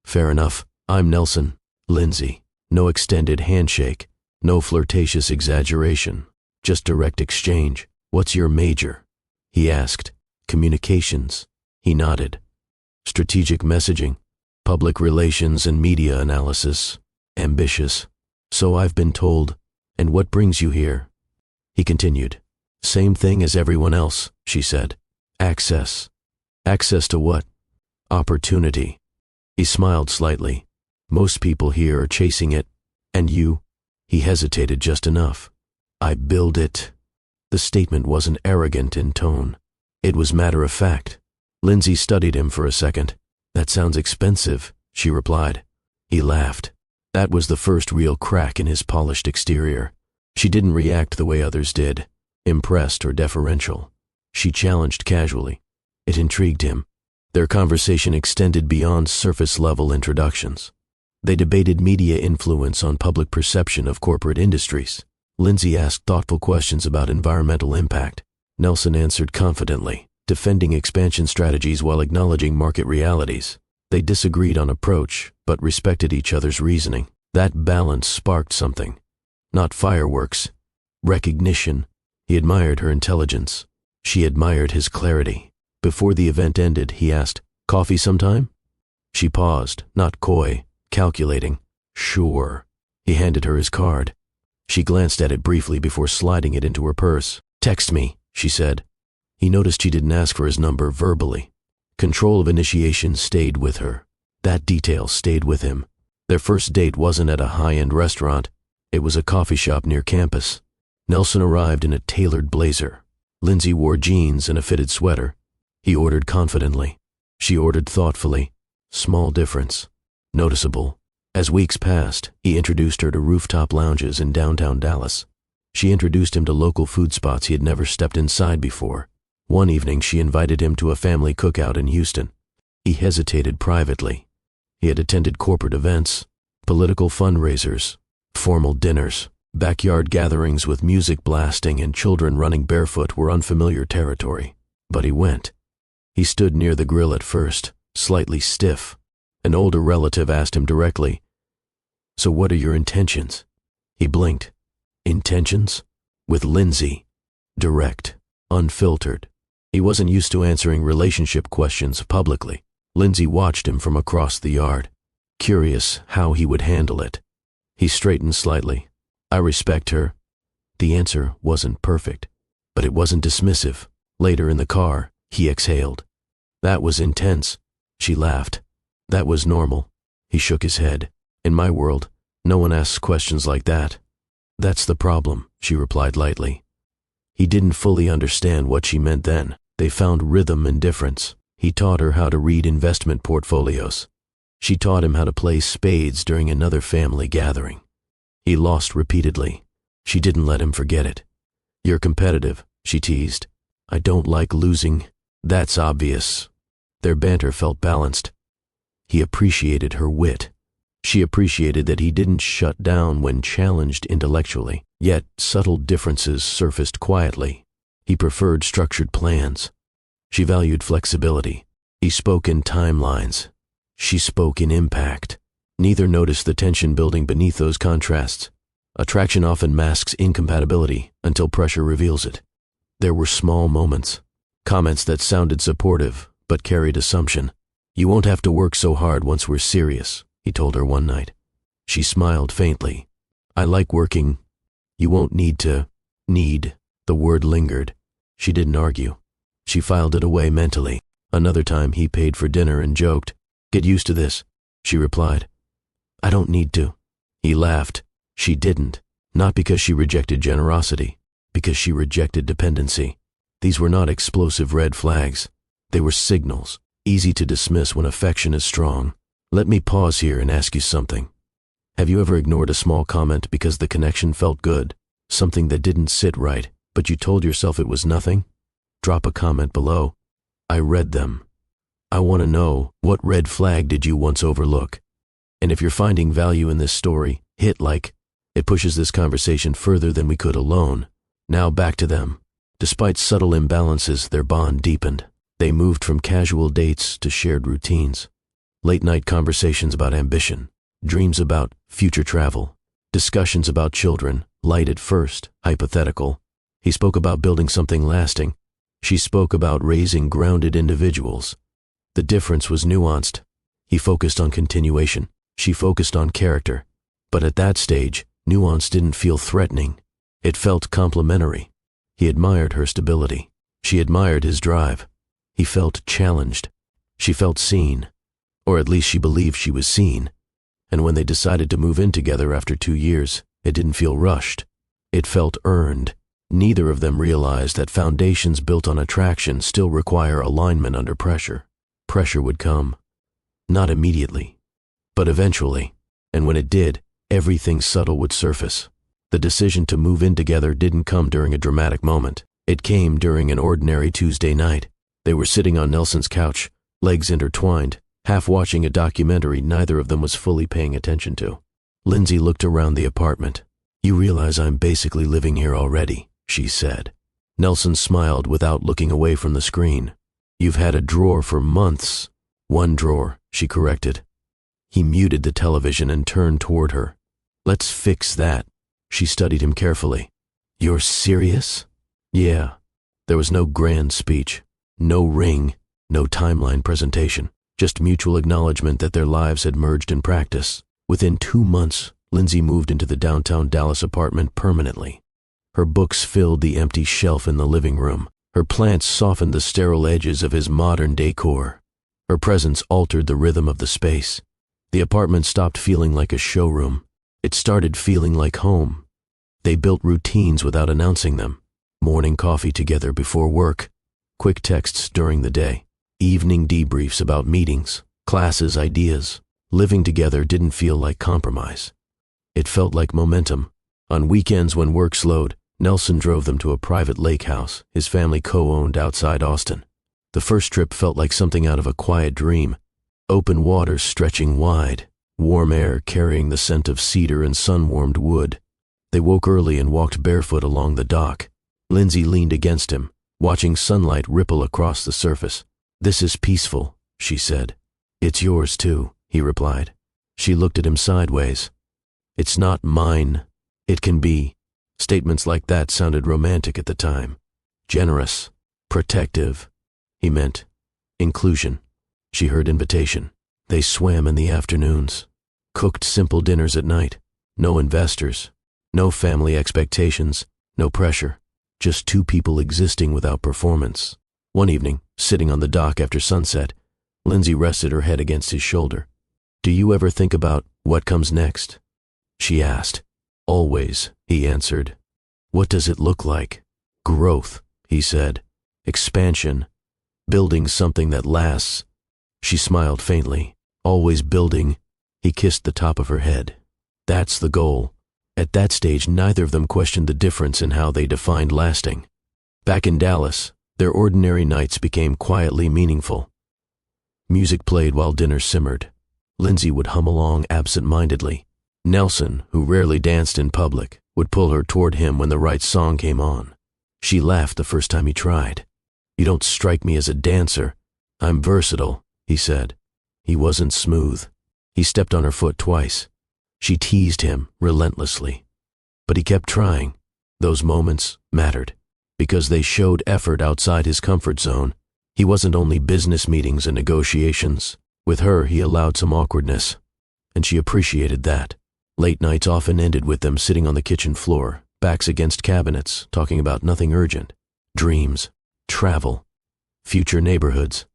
"Fair enough. I'm Nelson." Lindsey. No extended handshake, no flirtatious exaggeration, just direct exchange. "What's your major?" he asked. "Communications." He nodded. "Strategic messaging, public relations and media analysis. Ambitious." "So I've been told. And what brings you here?" He continued. "Same thing as everyone else," she said. "Access." "Access to what?" "Opportunity." He smiled slightly. "Most people here are chasing it. And you?" He hesitated just enough. "I build it." The statement wasn't arrogant in tone. It was matter of fact. Lindsey studied him for a second. "That sounds expensive," she replied. He laughed. That was the first real crack in his polished exterior. She didn't react the way others did, impressed or deferential. She challenged casually. It intrigued him. Their conversation extended beyond surface-level introductions. They debated media influence on public perception of corporate industries. Lindsey asked thoughtful questions about environmental impact. Nelson answered confidently, defending expansion strategies while acknowledging market realities. They disagreed on approach, but respected each other's reasoning. That balance sparked something. Not fireworks. Recognition. He admired her intelligence. She admired his clarity. Before the event ended, he asked, "Coffee sometime?" She paused, not coy, calculating. "Sure." He handed her his card. She glanced at it briefly before sliding it into her purse. "Text me," she said. He noticed she didn't ask for his number verbally. Control of initiation stayed with her. That detail stayed with him. Their first date wasn't at a high-end restaurant. It was a coffee shop near campus. Nelson arrived in a tailored blazer. Lindsey wore jeans and a fitted sweater. He ordered confidently. She ordered thoughtfully. Small difference. Noticeable. As weeks passed, he introduced her to rooftop lounges in downtown Dallas. She introduced him to local food spots he had never stepped inside before. One evening, she invited him to a family cookout in Houston. He hesitated privately. He had attended corporate events, political fundraisers, formal dinners. Backyard gatherings with music blasting and children running barefoot were unfamiliar territory. But he went. He stood near the grill at first, slightly stiff. An older relative asked him directly, So what are your intentions? He blinked. Intentions? With Lindsey. Direct. Unfiltered. He wasn't used to answering relationship questions publicly. Lindsey watched him from across the yard, curious how he would handle it. He straightened slightly. I respect her. The answer wasn't perfect, but it wasn't dismissive. Later in the car, he exhaled. That was intense. She laughed. That was normal. He shook his head. In my world, no one asks questions like that. That's the problem, she replied lightly. He didn't fully understand what she meant then. They found rhythm and difference. He taught her how to read investment portfolios. She taught him how to play spades during another family gathering. He lost repeatedly. She didn't let him forget it. You're competitive, she teased. I don't like losing. That's obvious. Their banter felt balanced. He appreciated her wit. She appreciated that he didn't shut down when challenged intellectually, yet subtle differences surfaced quietly. He preferred structured plans. She valued flexibility. He spoke in timelines. She spoke in impact. Neither noticed the tension building beneath those contrasts. Attraction often masks incompatibility until pressure reveals it. There were small moments, comments that sounded supportive but carried assumption. You won't have to work so hard once we're serious, he told her one night. She smiled faintly. I like working. You won't need to. Need. The word lingered. She didn't argue. She filed it away mentally. Another time he paid for dinner and joked. Get used to this, she replied. I don't need to. He laughed. She didn't. Not because she rejected generosity, because she rejected dependency. These were not explosive red flags. They were signals, easy to dismiss when affection is strong. Let me pause here and ask you something. Have you ever ignored a small comment because the connection felt good? Something that didn't sit right, but you told yourself it was nothing? Drop a comment below. I read them. I want to know, what red flag did you once overlook? And if you're finding value in this story, hit like. It pushes this conversation further than we could alone. Now back to them. Despite subtle imbalances, their bond deepened. They moved from casual dates to shared routines. Late-night conversations about ambition, dreams about future travel, discussions about children, light at first, hypothetical. He spoke about building something lasting. She spoke about raising grounded individuals. The difference was nuanced. He focused on continuation. She focused on character. But at that stage, nuance didn't feel threatening. It felt complementary. He admired her stability. She admired his drive. He felt challenged. She felt seen. Or at least she believed she was seen. And when they decided to move in together after 2 years, it didn't feel rushed. It felt earned. Neither of them realized that foundations built on attraction still require alignment under pressure. Pressure would come. Not immediately, but eventually. And when it did, everything subtle would surface. The decision to move in together didn't come during a dramatic moment. It came during an ordinary Tuesday night. They were sitting on Nelson's couch, legs intertwined, half watching a documentary neither of them was fully paying attention to. Lindsey looked around the apartment. You realize I'm basically living here already, she said. Nelson smiled without looking away from the screen. You've had a drawer for months. 1 drawer, she corrected. He muted the television and turned toward her. Let's fix that. She studied him carefully. You're serious? Yeah. There was no grand speech, no ring, no timeline presentation, just mutual acknowledgement that their lives had merged in practice. Within 2 months, Lindsey moved into the downtown Dallas apartment permanently. Her books filled the empty shelf in the living room. Her plants softened the sterile edges of his modern decor. Her presence altered the rhythm of the space. The apartment stopped feeling like a showroom. It started feeling like home. They built routines without announcing them. Morning coffee together before work, quick texts during the day, evening debriefs about meetings, classes, ideas. Living together didn't feel like compromise. It felt like momentum. On weekends when work slowed, Nelson drove them to a private lake house his family co-owned outside Austin. The first trip felt like something out of a quiet dream. Open waters stretching wide, warm air carrying the scent of cedar and sun-warmed wood. They woke early and walked barefoot along the dock. Lindsey leaned against him, watching sunlight ripple across the surface. This is peaceful, she said. It's yours too, he replied. She looked at him sideways. It's not mine. It can be. Statements like that sounded romantic at the time. Generous. Protective. He meant inclusion. She heard invitation. They swam in the afternoons. Cooked simple dinners at night. No investors. No family expectations. No pressure. Just two people existing without performance. One evening, sitting on the dock after sunset, Lindsey rested her head against his shoulder. "Do you ever think about what comes next?" she asked. "Always," he answered. "What does it look like?" "Growth," he said. "Expansion. Building something that lasts." She smiled faintly. "Always building." He kissed the top of her head. "That's the goal." At that stage, neither of them questioned the difference in how they defined lasting. Back in Dallas, their ordinary nights became quietly meaningful. Music played while dinner simmered. Lindsey would hum along absent-mindedly. Nelson, who rarely danced in public, would pull her toward him when the right song came on. She laughed the first time he tried. "You don't strike me as a dancer." "I'm versatile," he said. He wasn't smooth. He stepped on her foot twice. She teased him relentlessly. But he kept trying. Those moments mattered, because they showed effort outside his comfort zone. He wasn't only business meetings and negotiations. With her, he allowed some awkwardness, and she appreciated that. Late nights often ended with them sitting on the kitchen floor, backs against cabinets, talking about nothing urgent. Dreams, travel, future neighborhoods.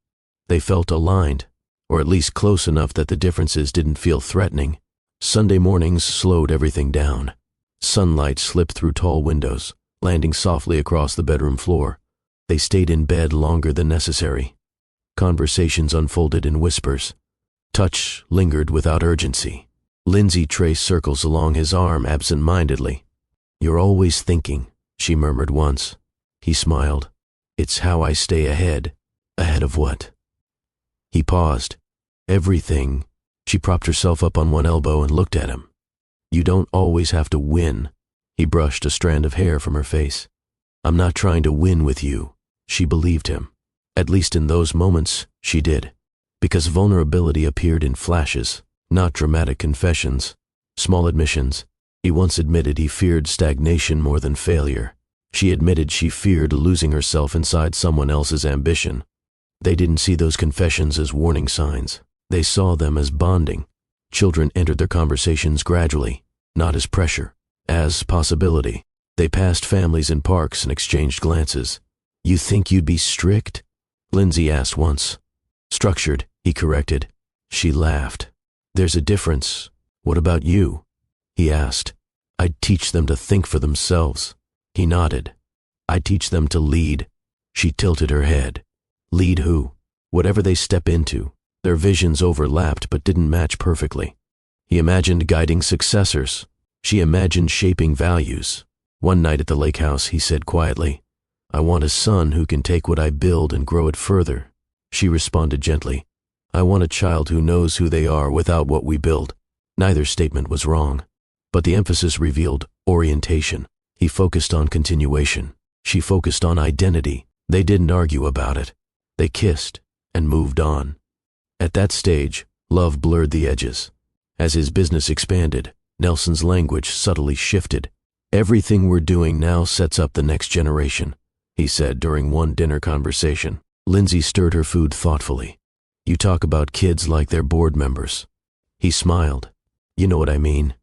They felt aligned, or at least close enough that the differences didn't feel threatening. Sunday mornings slowed everything down. Sunlight slipped through tall windows, landing softly across the bedroom floor. They stayed in bed longer than necessary. Conversations unfolded in whispers. Touch lingered without urgency. Lindsey traced circles along his arm absent-mindedly. "You're always thinking," she murmured once. He smiled. "It's how I stay ahead." "Ahead of what?" He paused. "Everything." She propped herself up on one elbow and looked at him. "You don't always have to win." He brushed a strand of hair from her face. "I'm not trying to win with you." She believed him. At least in those moments, she did. Because vulnerability appeared in flashes, not dramatic confessions, small admissions. He once admitted he feared stagnation more than failure. She admitted she feared losing herself inside someone else's ambition. They didn't see those confessions as warning signs. They saw them as bonding. Children entered their conversations gradually, not as pressure, as possibility. They passed families in parks and exchanged glances. "You think you'd be strict?" Lindsey asked once. "Structured," he corrected. She laughed. "There's a difference. What about you?" he asked. "I'd teach them to think for themselves." He nodded. "I'd teach them to lead." She tilted her head. "Lead who?" "Whatever they step into." Their visions overlapped but didn't match perfectly. He imagined guiding successors. She imagined shaping values. One night at the lake house, he said quietly, "I want a son who can take what I build and grow it further." She responded gently, "I want a child who knows who they are without what we build." Neither statement was wrong, but the emphasis revealed orientation. He focused on continuation. She focused on identity. They didn't argue about it. They kissed and moved on. At that stage, love blurred the edges. As his business expanded, Nelson's language subtly shifted. "Everything we're doing now sets up the next generation," he said during one dinner conversation. Lindsey stirred her food thoughtfully. "You talk about kids like they're board members." He smiled. "You know what I mean.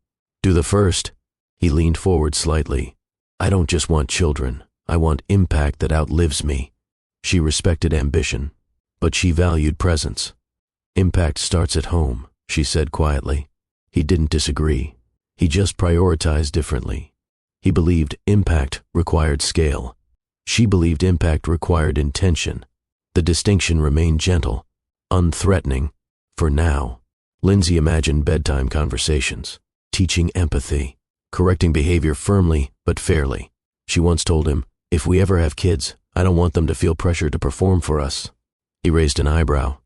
Do the first." He leaned forward slightly. "I don't just want children. I want impact that outlives me." She respected ambition, but she valued presence. "Impact starts at home," she said quietly. He didn't disagree. He just prioritized differently. He believed impact required scale. She believed impact required intention. The distinction remained gentle, unthreatening, for now. Lindsey imagined bedtime conversations, teaching empathy, correcting behavior firmly but fairly. She once told him, "If we ever have kids, I don't want them to feel pressure to perform for us." He raised an eyebrow.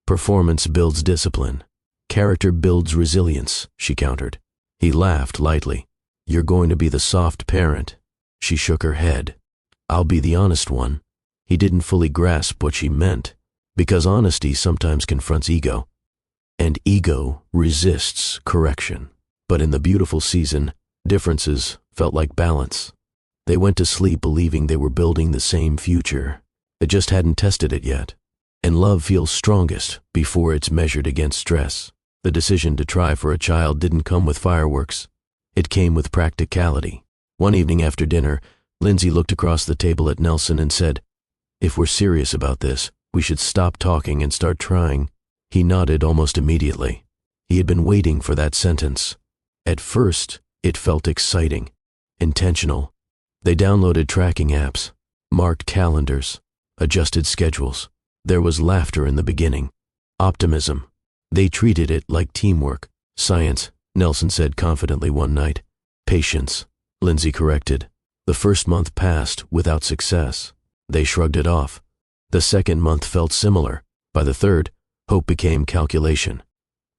"Performance builds discipline. Character builds resilience," she countered. He laughed lightly. "You're going to be the soft parent." She shook her head. "I'll be the honest one." He didn't fully grasp what she meant, because honesty sometimes confronts ego, and ego resists correction. But in the beautiful season, differences felt like balance. They went to sleep believing they were building the same future. They just hadn't tested it yet. And love feels strongest before it's measured against stress. The decision to try for a child didn't come with fireworks. It came with practicality. One evening after dinner, Lindsey looked across the table at Nelson and said, "If we're serious about this, we should stop talking and start trying." He nodded almost immediately. He had been waiting for that sentence. At first, it felt exciting, intentional. They downloaded tracking apps, marked calendars, adjusted schedules. There was laughter in the beginning, optimism. They treated it like teamwork. "Science," Nelson said confidently one night. "Patience," Lindsey corrected. The first month passed without success. They shrugged it off. The second month felt similar. By the third, hope became calculation.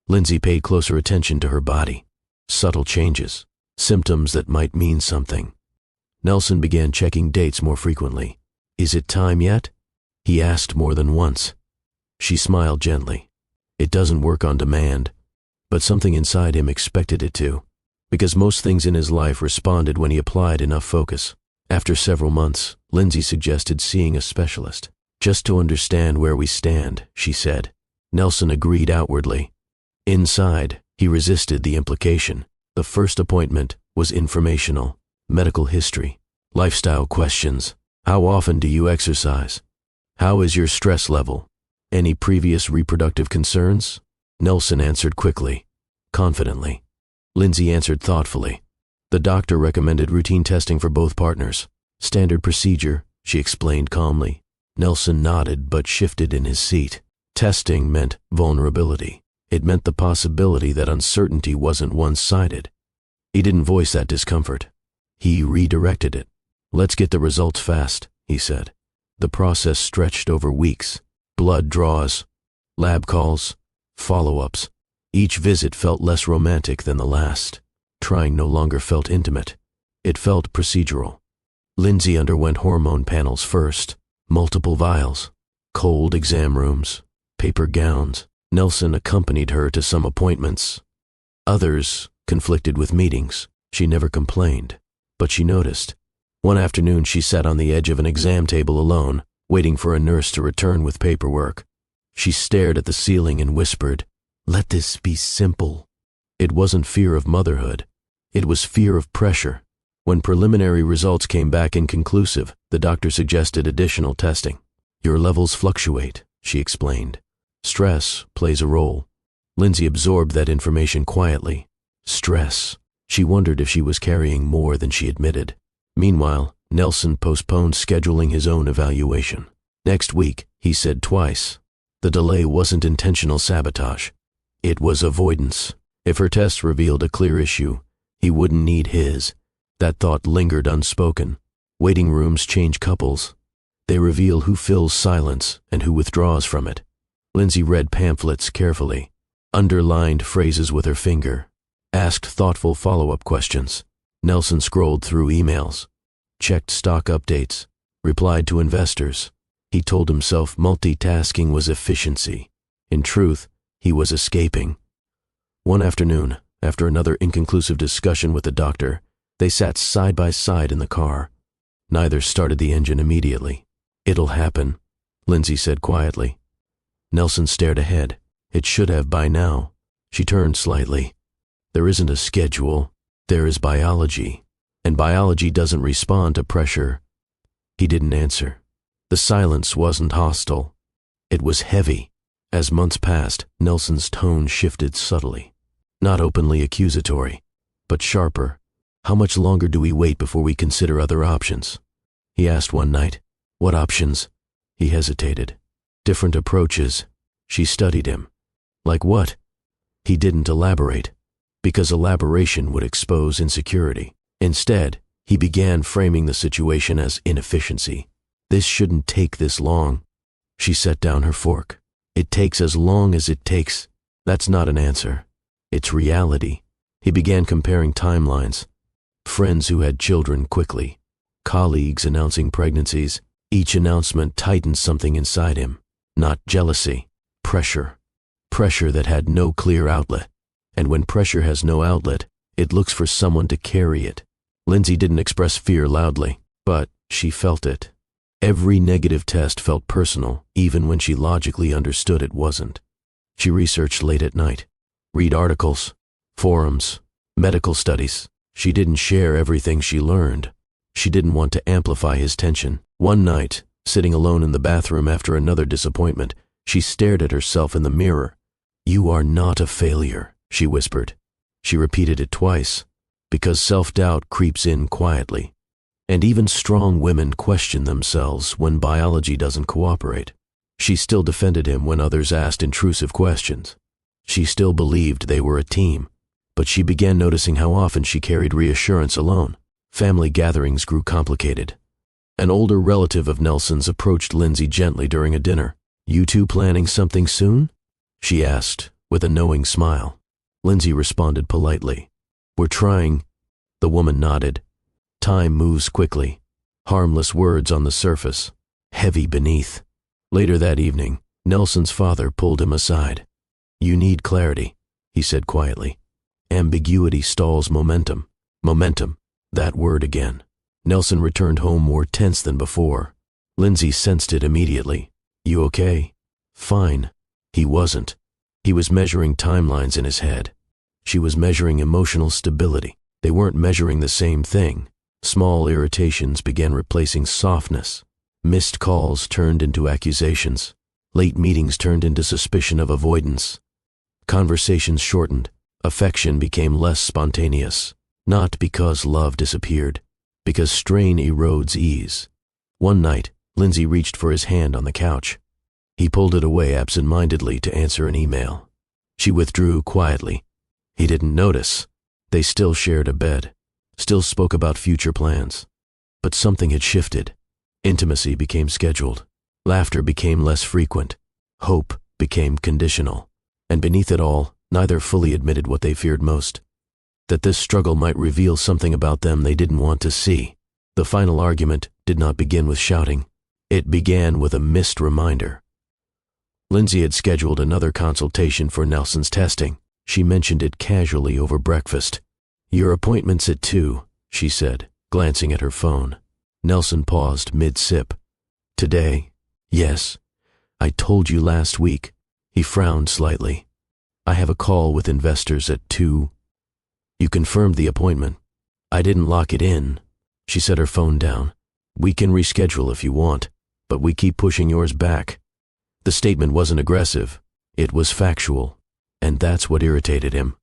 Lindsey paid closer attention to her body. Subtle changes, symptoms that might mean something. Nelson began checking dates more frequently. "Is it time yet?" he asked more than once. She smiled gently. It doesn't work on demand, but something inside him expected it to, because most things in his life responded when he applied enough focus. After several months, Lindsey suggested seeing a specialist. "Just to understand where we stand," she said. Nelson agreed outwardly. Inside, he resisted the implication. The first appointment was informational. Medical history, lifestyle questions. How often do you exercise? How is your stress level? Any previous reproductive concerns? Nelson answered quickly, confidently. Lindsey answered thoughtfully. The doctor recommended routine testing for both partners. "Standard procedure," she explained calmly. Nelson nodded but shifted in his seat. Testing meant vulnerability. It meant the possibility that uncertainty wasn't one-sided. He didn't voice that discomfort. He redirected it. "Let's get the results fast," he said. The process stretched over weeks. Blood draws, lab calls, follow-ups. Each visit felt less romantic than the last. Trying no longer felt intimate. It felt procedural. Lindsey underwent hormone panels first. Multiple vials, cold exam rooms, paper gowns. Nelson accompanied her to some appointments. Others conflicted with meetings. She never complained, but she noticed. One afternoon she sat on the edge of an exam table alone, waiting for a nurse to return with paperwork. She stared at the ceiling and whispered, "Let this be simple." It wasn't fear of motherhood. It was fear of pressure. When preliminary results came back inconclusive, the doctor suggested additional testing. "Your levels fluctuate," she explained. "Stress plays a role." Lindsey absorbed that information quietly. Stress. She wondered if she was carrying more than she admitted. Meanwhile, Nelson postponed scheduling his own evaluation. "Next week," he said twice. The delay wasn't intentional sabotage. It was avoidance. If her tests revealed a clear issue, he wouldn't need his. That thought lingered unspoken. Waiting rooms change couples. They reveal who fills silence and who withdraws from it. Lindsey read pamphlets carefully, underlined phrases with her finger, asked thoughtful follow-up questions. Nelson scrolled through emails, checked stock updates, replied to investors. He told himself multitasking was efficiency. In truth, he was escaping. One afternoon, after another inconclusive discussion with the doctor, they sat side by side in the car. Neither started the engine immediately. "It'll happen," Lindsey said quietly. Nelson stared ahead. "It should have by now." She turned slightly. "There isn't a schedule. There is biology. And biology doesn't respond to pressure." He didn't answer. The silence wasn't hostile. It was heavy. As months passed, Nelson's tone shifted subtly. Not openly accusatory, but sharper. "How much longer do we wait before we consider other options?" he asked one night. "What options?" He hesitated. "Different approaches." She studied him. "Like what?" He didn't elaborate, because elaboration would expose insecurity. Instead, he began framing the situation as inefficiency. "This shouldn't take this long." She set down her fork. "It takes as long as it takes." That's not an answer. It's reality. He began comparing timelines. Friends who had children quickly. Colleagues announcing pregnancies. Each announcement tightened something inside him. Not jealousy. Pressure. Pressure that had no clear outlet. And when pressure has no outlet, It looks for someone to carry it. Lindsey didn't express fear loudly, but she felt it. Every negative test felt personal, even when she logically understood it wasn't. She researched late at night. Read articles, forums, medical studies. She didn't share everything she learned. She didn't want to amplify his tension. One night, sitting alone in the bathroom after another disappointment, she stared at herself in the mirror. "You are not a failure," she whispered. She repeated it twice, because self-doubt creeps in quietly. And even strong women question themselves when biology doesn't cooperate. She still defended him when others asked intrusive questions. She still believed they were a team, but she began noticing how often she carried reassurance alone. Family gatherings grew complicated. An older relative of Nelson's approached Lindsey gently during a dinner. "You two planning something soon?" she asked, with a knowing smile. Lindsey responded politely. "We're trying." The woman nodded. Time moves quickly. Harmless words on the surface, heavy beneath. Later that evening, Nelson's father pulled him aside. "You need clarity," he said quietly. "Ambiguity stalls momentum." Momentum, that word again. Nelson returned home more tense than before. Lindsey sensed it immediately. "You okay?" "Fine." He wasn't. He was measuring timelines in his head. She was measuring emotional stability. They weren't measuring the same thing. Small irritations began replacing softness. Missed calls turned into accusations. Late meetings turned into suspicion of avoidance. Conversations shortened. Affection became less spontaneous. Not because love disappeared, because strain erodes ease. One night, Lindsey reached for his hand on the couch. He pulled it away absent-mindedly to answer an email. She withdrew quietly. He didn't notice. They still shared a bed, still spoke about future plans. But something had shifted. Intimacy became scheduled. Laughter became less frequent. Hope became conditional. And beneath it all, neither fully admitted what they feared most: that this struggle might reveal something about them they didn't want to see. The final argument did not begin with shouting. It began with a missed reminder. Lindsey had scheduled another consultation for Nelson's testing. She mentioned it casually over breakfast. "Your appointment's at 2, she said, glancing at her phone. Nelson paused mid-sip. "Today?" "Yes. I told you last week." He frowned slightly. "I have a call with investors at 2. "You confirmed the appointment." "I didn't lock it in." She set her phone down. "We can reschedule if you want, but we keep pushing yours back." The statement wasn't aggressive. It was factual. And that's what irritated him.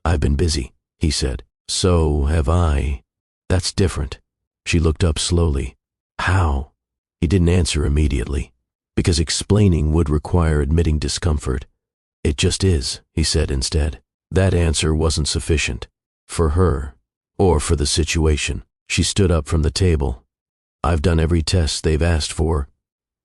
"I've been busy," he said. "So have I." "That's different." She looked up slowly. "How?" He didn't answer immediately, because explaining would require admitting discomfort. "It just is," he said instead. That answer wasn't sufficient. For her, or for the situation. She stood up from the table. "I've done every test they've asked for."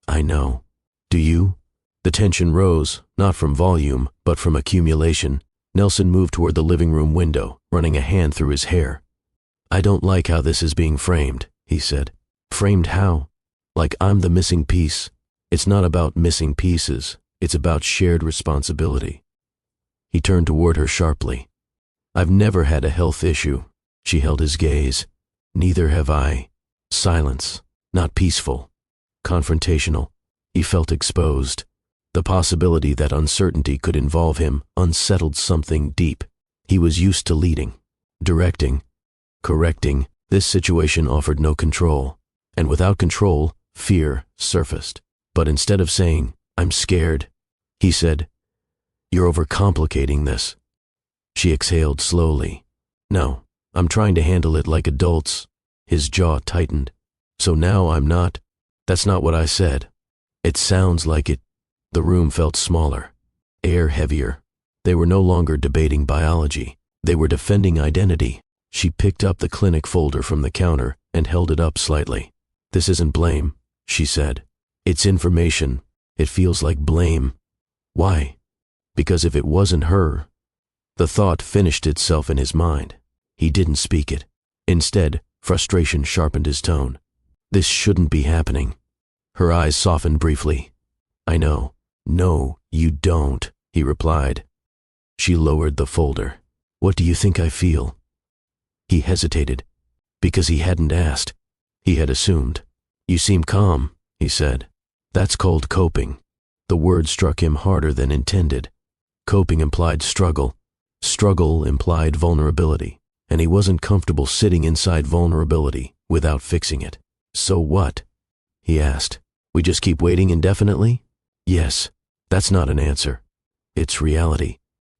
"I know. Do you?" The tension rose, not from volume, but from accumulation. Nelson moved toward the living room window, running a hand through his hair. "I don't like how this is being framed," he said. "Framed how? Like I'm the missing piece. It's not about missing pieces. It's about shared responsibility." He turned toward her sharply. "I've never had a health issue." She held his gaze. "Neither have I." Silence. Not peaceful. Confrontational. He felt exposed. The possibility that uncertainty could involve him unsettled something deep. He was used to leading, directing, correcting. This situation offered no control. And without control, fear surfaced. But instead of saying, "I'm scared," he said, "You're overcomplicating this." She exhaled slowly. "No, I'm trying to handle it like adults." His jaw tightened. "So now I'm not?" "That's not what I said." "It sounds like it." The room felt smaller, air heavier. They were no longer debating biology. They were defending identity. She picked up the clinic folder from the counter and held it up slightly. "This isn't blame," she said. "It's information. It feels like blame." "Why?" "Because if it wasn't her." The thought finished itself in his mind. He didn't speak it. Instead, frustration sharpened his tone. "This shouldn't be happening." Her eyes softened briefly. "I know." "No, you don't," he replied. She lowered the folder. "What do you think I feel?" He hesitated, because he hadn't asked. He had assumed. "You seem calm," he said. "That's called coping." The word struck him harder than intended. Coping implied struggle. Struggle implied vulnerability, and he wasn't comfortable sitting inside vulnerability without fixing it. "So what?" he asked. "We just keep waiting indefinitely?" "Yes, that's not an answer. It's reality."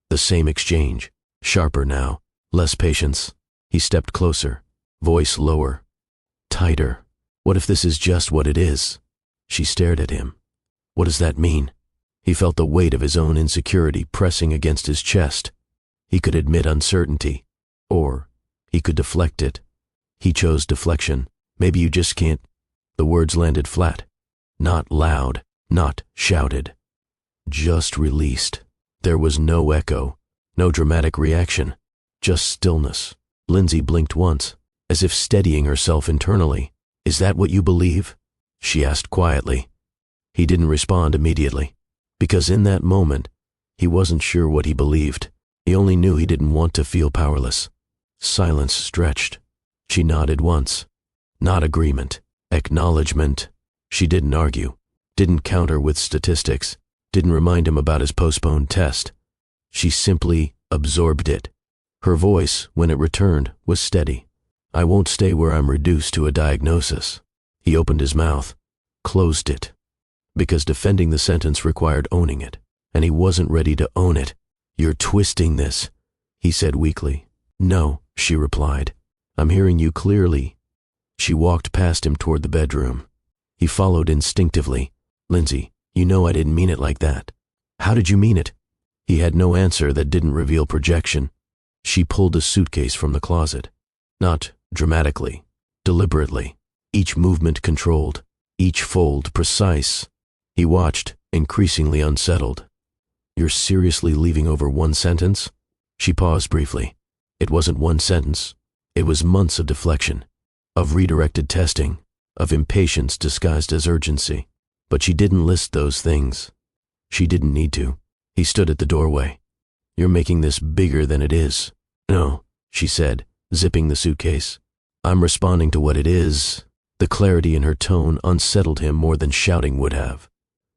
The same exchange, sharper now, less patience. He stepped closer, voice lower, tighter. "What if this is just what it is?" She stared at him. "What does that mean?" He felt the weight of his own insecurity pressing against his chest. He could admit uncertainty, or he could deflect it. He chose deflection. "Maybe you just can't." The words landed flat, not loud, not shouted, just released. There was no echo, no dramatic reaction, just stillness. Lindsey blinked once, as if steadying herself internally. "Is that what you believe?" she asked quietly. He didn't respond immediately, because in that moment, he wasn't sure what he believed. He only knew he didn't want to feel powerless. Silence stretched. She nodded once. Not agreement, acknowledgement. She didn't argue, didn't counter with statistics, didn't remind him about his postponed test. She simply absorbed it. Her voice, when it returned, was steady. "I won't stay where I'm reduced to a diagnosis." He opened his mouth, closed it, because defending the sentence required owning it, and he wasn't ready to own it. "You're twisting this," he said weakly. "No," she replied. "I'm hearing you clearly." She walked past him toward the bedroom. He followed instinctively. "Lindsey, you know I didn't mean it like that." "How did you mean it?" He had no answer that didn't reveal projection. She pulled a suitcase from the closet. Not dramatically, deliberately, each movement controlled, each fold precise. He watched, increasingly unsettled. "You're seriously leaving over one sentence?" She paused briefly. It wasn't one sentence. It was months of deflection, of redirected testing, of impatience disguised as urgency. But she didn't list those things. She didn't need to. He stood at the doorway. "You're making this bigger than it is." "No," she said, zipping the suitcase. "I'm responding to what it is." The clarity in her tone unsettled him more than shouting would have.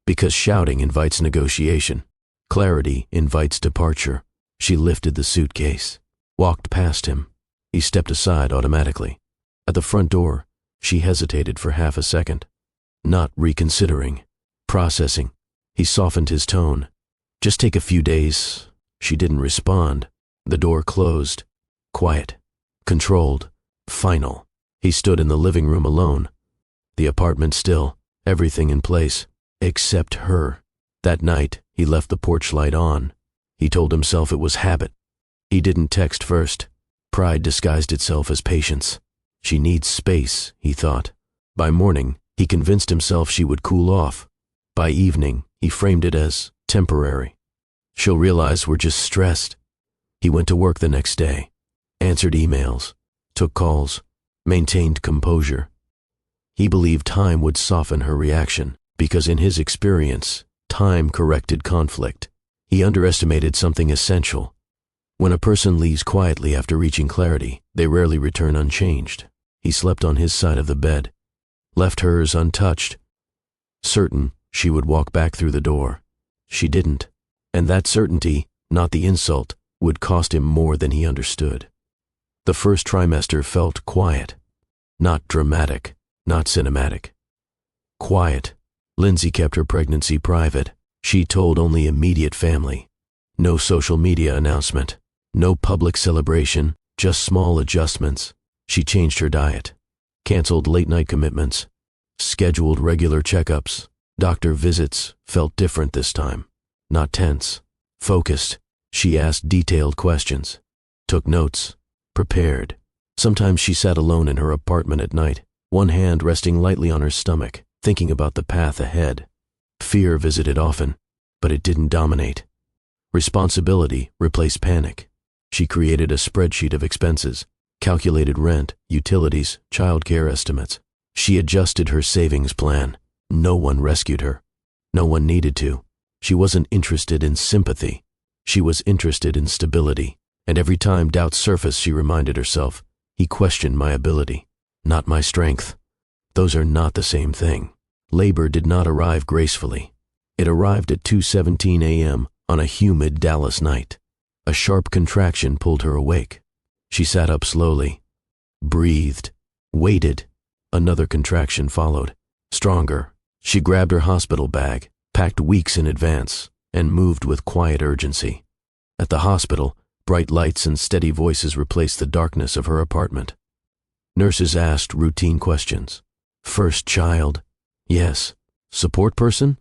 Because shouting invites negotiation. Clarity invites departure. She lifted the suitcase, walked past him. He stepped aside automatically. At the front door, she hesitated for half a second. Not reconsidering, processing. He softened his tone. "Just take a few days." She didn't respond. The door closed. Quiet. Controlled. Final. He stood in the living room alone. The apartment still. Everything in place. Except her. That night, he left the porch light on. He told himself it was habit. He didn't text first. Pride disguised itself as patience. She needs space, he thought. By morning, he convinced himself she would cool off. By evening, he framed it as temporary. She'll realize we're just stressed. He went to work the next day, answered emails, took calls, maintained composure. He believed time would soften her reaction, because in his experience, time corrected conflict. He underestimated something essential. When a person leaves quietly after reaching clarity, they rarely return unchanged. He slept on his side of the bed, left hers untouched, certain she would walk back through the door. She didn't, and that certainty, not the insult, would cost him more than he understood. The first trimester felt quiet, not dramatic, not cinematic. Quiet. Lindsey kept her pregnancy private. She told only immediate family. No social media announcement, no public celebration, just small adjustments. She changed her diet, canceled late-night commitments, scheduled regular checkups. Doctor visits felt different this time. Not tense, focused. She asked detailed questions, took notes, prepared. Sometimes she sat alone in her apartment at night, one hand resting lightly on her stomach, thinking about the path ahead. Fear visited often, but it didn't dominate. Responsibility replaced panic. She created a spreadsheet of expenses, calculated rent, utilities, childcare estimates. She adjusted her savings plan. No one rescued her. No one needed to. She wasn't interested in sympathy. She was interested in stability. And every time doubt surfaced, she reminded herself, He questioned my ability, not my strength. Those are not the same thing. Labor did not arrive gracefully. It arrived at 2:17 a.m. on a humid Dallas night. A sharp contraction pulled her awake. She sat up slowly, breathed, waited. Another contraction followed, stronger. She grabbed her hospital bag, packed weeks in advance, and moved with quiet urgency. At the hospital, bright lights and steady voices replaced the darkness of her apartment. Nurses asked routine questions. First child? Yes. Support person?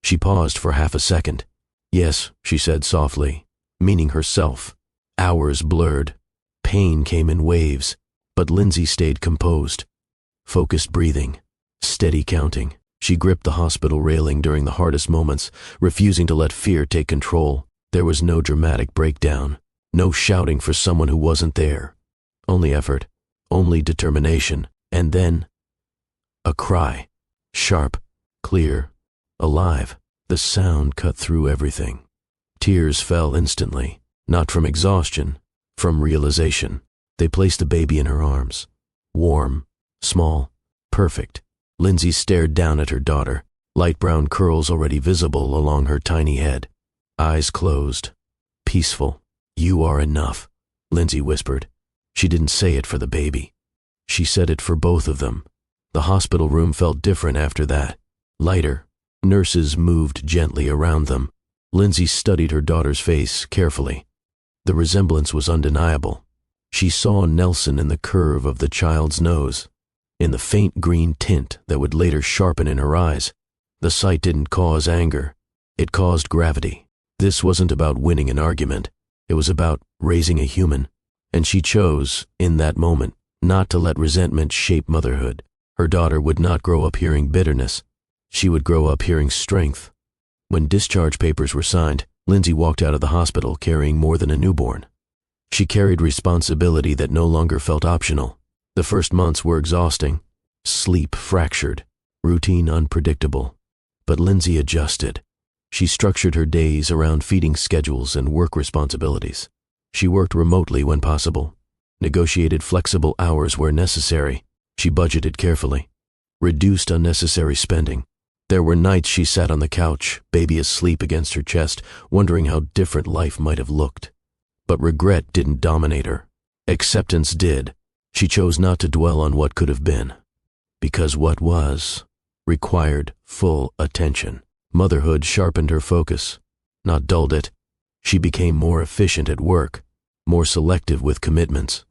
She paused for half a second. Yes, she said softly, meaning herself. Hours blurred. Pain came in waves, but Lindsey stayed composed. Focused breathing, steady counting. She gripped the hospital railing during the hardest moments, refusing to let fear take control. There was no dramatic breakdown, no shouting for someone who wasn't there. Only effort, only determination, and then a cry. Sharp, clear, alive. The sound cut through everything. Tears fell instantly, not from exhaustion, from realization. They placed the baby in her arms. Warm, small, perfect. Lindsey stared down at her daughter, light brown curls already visible along her tiny head. Eyes closed. Peaceful. You are enough, Lindsey whispered. She didn't say it for the baby. She said it for both of them. The hospital room felt different after that. Lighter. Nurses moved gently around them. Lindsey studied her daughter's face carefully. The resemblance was undeniable. She saw Nelson in the curve of the child's nose, in the faint green tint that would later sharpen in her eyes. The sight didn't cause anger. It caused gravity. This wasn't about winning an argument. It was about raising a human. And she chose, in that moment, not to let resentment shape motherhood. Her daughter would not grow up hearing bitterness. She would grow up hearing strength. When discharge papers were signed, Lindsey walked out of the hospital carrying more than a newborn. She carried responsibility that no longer felt optional. The first months were exhausting. Sleep fractured. Routine unpredictable. But Lindsey adjusted. She structured her days around feeding schedules and work responsibilities. She worked remotely when possible. Negotiated flexible hours where necessary. She budgeted carefully. Reduced unnecessary spending. There were nights she sat on the couch, baby asleep against her chest, wondering how different life might have looked. But regret didn't dominate her. Acceptance did. She chose not to dwell on what could have been. Because what was required full attention. Motherhood sharpened her focus, not dulled it. She became more efficient at work, more selective with commitments.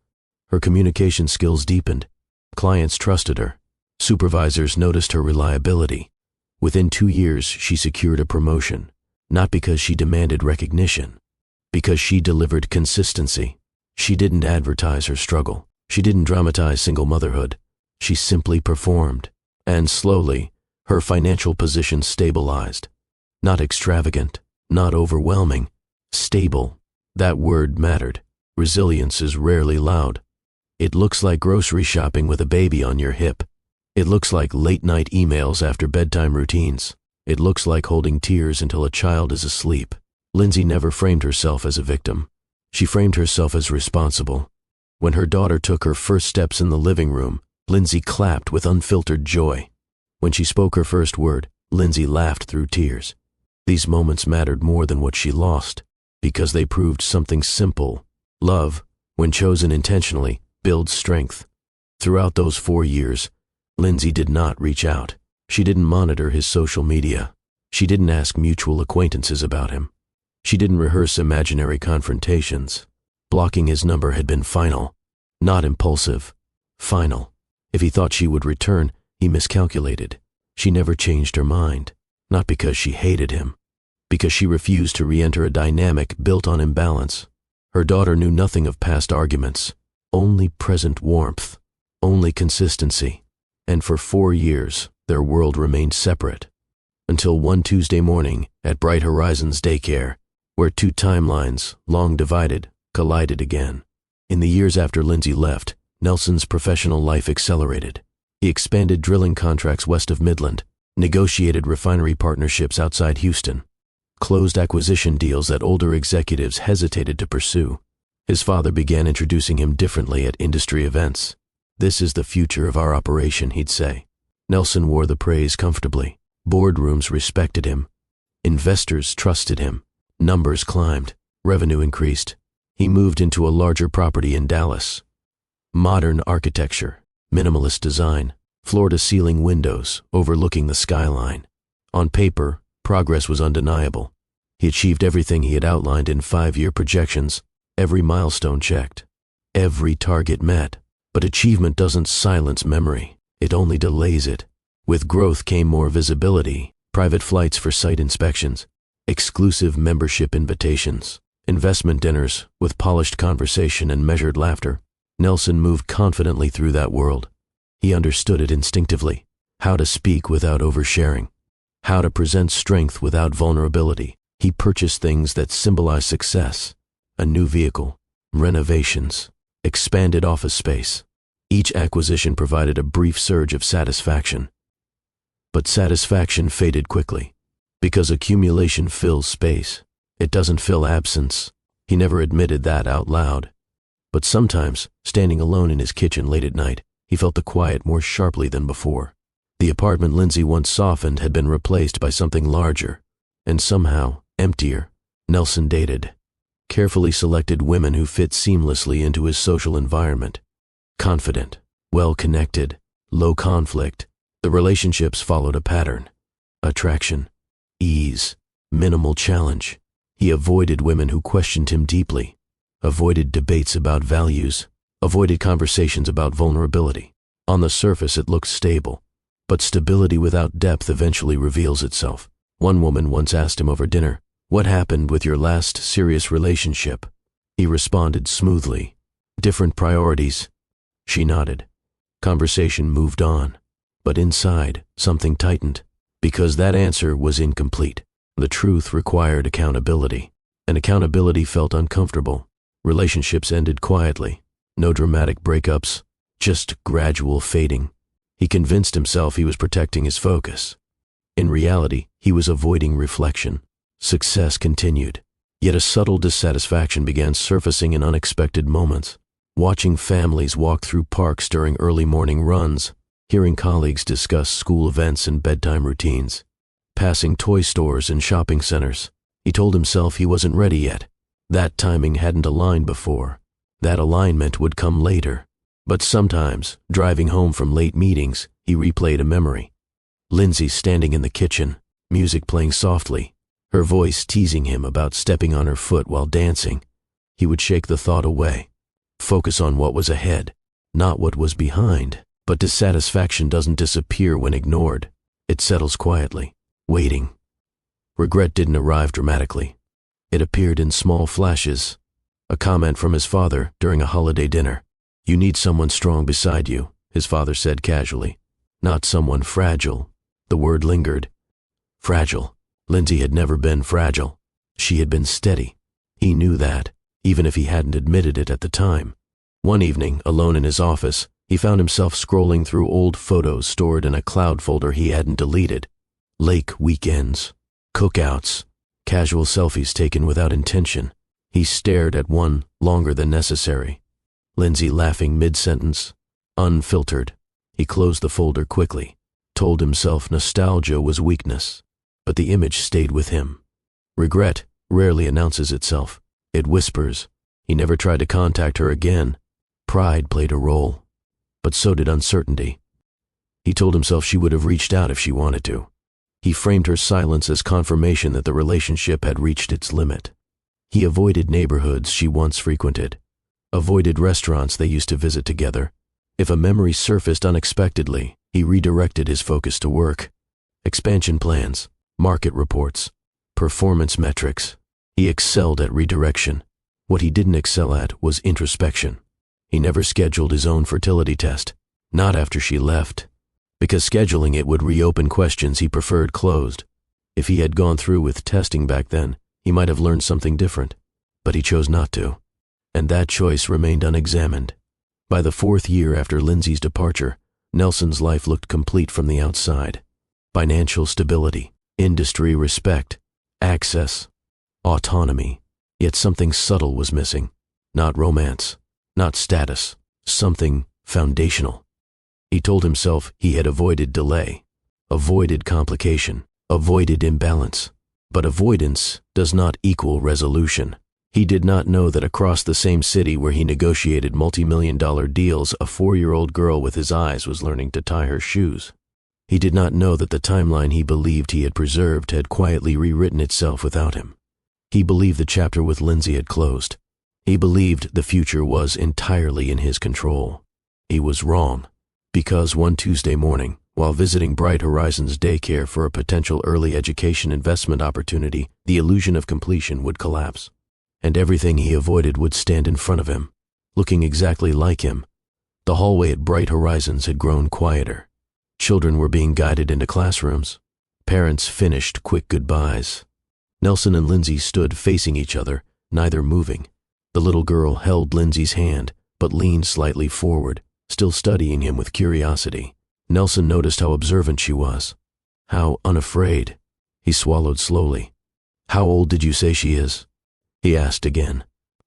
Her communication skills deepened. Clients trusted her. Supervisors noticed her reliability. Within 2 years, she secured a promotion, not because she demanded recognition, because she delivered consistency. She didn't advertise her struggle. She didn't dramatize single motherhood. She simply performed. And slowly, her financial position stabilized. Not extravagant, not overwhelming, stable. That word mattered. Resilience is rarely loud. It looks like grocery shopping with a baby on your hip. It looks like late-night emails after bedtime routines. It looks like holding tears until a child is asleep. Lindsey never framed herself as a victim. She framed herself as responsible. When her daughter took her first steps in the living room, Lindsey clapped with unfiltered joy. When she spoke her first word, Lindsey laughed through tears. These moments mattered more than what she lost, because they proved something simple. Love, when chosen intentionally, builds strength. Throughout those 4 years, Lindsey did not reach out. She didn't monitor his social media. She didn't ask mutual acquaintances about him. She didn't rehearse imaginary confrontations. Blocking his number had been final, not impulsive. Final. If he thought she would return, he miscalculated. She never changed her mind, not because she hated him, because she refused to re-enter a dynamic built on imbalance. Her daughter knew nothing of past arguments, only present warmth, only consistency. And for 4 years, their world remained separate. Until one Tuesday morning at Bright Horizons Daycare, where 2 timelines, long divided, collided again. In the years after Lindsey left, Nelson's professional life accelerated. He expanded drilling contracts west of Midland, negotiated refinery partnerships outside Houston, closed acquisition deals that older executives hesitated to pursue. His father began introducing him differently at industry events. "This is the future of our operation," he'd say. Nelson wore the praise comfortably. Boardrooms respected him. Investors trusted him. Numbers climbed. Revenue increased. He moved into a larger property in Dallas. Modern architecture, minimalist design, floor-to-ceiling windows overlooking the skyline. On paper, progress was undeniable. He achieved everything he had outlined in 5-year projections, every milestone checked, every target met. But achievement doesn't silence memory, it only delays it. With growth came more visibility, private flights for site inspections, exclusive membership invitations, investment dinners with polished conversation and measured laughter. Nelson moved confidently through that world. He understood it instinctively, how to speak without oversharing, how to present strength without vulnerability. He purchased things that symbolized success, a new vehicle, renovations, expanded office space. Each acquisition provided a brief surge of satisfaction. But satisfaction faded quickly, because accumulation fills space. It doesn't fill absence. He never admitted that out loud. But sometimes, standing alone in his kitchen late at night, he felt the quiet more sharply than before. The apartment Lindsey once softened had been replaced by something larger, and somehow emptier. Nelson dated, carefully selected women who fit seamlessly into his social environment. Confident, well-connected, low conflict. The relationships followed a pattern. Attraction, ease, minimal challenge. He avoided women who questioned him deeply, avoided debates about values, avoided conversations about vulnerability. On the surface it looked stable, but stability without depth eventually reveals itself. One woman once asked him over dinner, "What happened with your last serious relationship?" He responded smoothly, "Different priorities." She nodded. Conversation moved on, but inside something tightened, because that answer was incomplete. The truth required accountability, and accountability felt uncomfortable. Relationships ended quietly, no dramatic breakups, just gradual fading. He convinced himself he was protecting his focus. In reality, he was avoiding reflection. Success continued, yet a subtle dissatisfaction began surfacing in unexpected moments. Watching families walk through parks during early morning runs, hearing colleagues discuss school events and bedtime routines, passing toy stores and shopping centers. He told himself he wasn't ready yet. That timing hadn't aligned before. That alignment would come later. But sometimes, driving home from late meetings, he replayed a memory. Lindsey standing in the kitchen, music playing softly, her voice teasing him about stepping on her foot while dancing. He would shake the thought away, focus on what was ahead, not what was behind. But dissatisfaction doesn't disappear when ignored. It settles quietly, waiting. Regret didn't arrive dramatically. It appeared in small flashes. A comment from his father during a holiday dinner. "You need someone strong beside you," his father said casually. "Not someone fragile." The word lingered. Fragile. Lindsey had never been fragile. She had been steady. He knew that, even if he hadn't admitted it at the time. One evening, alone in his office, he found himself scrolling through old photos stored in a cloud folder he hadn't deleted. Lake weekends, cookouts, casual selfies taken without intention. He stared at one longer than necessary. Lindsey laughing mid-sentence, unfiltered. He closed the folder quickly, told himself nostalgia was weakness, but the image stayed with him. Regret rarely announces itself. It whispers. He never tried to contact her again. Pride played a role, but so did uncertainty. He told himself she would have reached out if she wanted to. He framed her silence as confirmation that the relationship had reached its limit. He avoided neighborhoods she once frequented, avoided restaurants they used to visit together. If a memory surfaced unexpectedly, he redirected his focus to work, expansion plans, market reports, performance metrics. He excelled at redirection. What he didn't excel at was introspection. He never scheduled his own fertility test, not after she left, because scheduling it would reopen questions he preferred closed. If he had gone through with testing back then, he might have learned something different, but he chose not to, and that choice remained unexamined. By the 4th year after Lindsey's departure, Nelson's life looked complete from the outside. Financial stability, industry respect, access, autonomy. Yet something subtle was missing. Not romance, not status, something foundational. He told himself he had avoided delay, avoided complication, avoided imbalance. But avoidance does not equal resolution. He did not know that across the same city where he negotiated multi-million-dollar deals, a 4-year-old girl with his eyes was learning to tie her shoes. He did not know that the timeline he believed he had preserved had quietly rewritten itself without him. He believed the chapter with Lindsey had closed. He believed the future was entirely in his control. He was wrong, because one Tuesday morning, while visiting Bright Horizons Daycare for a potential early education investment opportunity, the illusion of completion would collapse, and everything he avoided would stand in front of him, looking exactly like him. The hallway at Bright Horizons had grown quieter. Children were being guided into classrooms. Parents finished quick goodbyes. Nelson and Lindsey stood facing each other, neither moving. The little girl held Lindsey's hand, but leaned slightly forward, still studying him with curiosity. Nelson noticed how observant she was, how unafraid. He swallowed slowly. "How old did you say she is?" he asked again,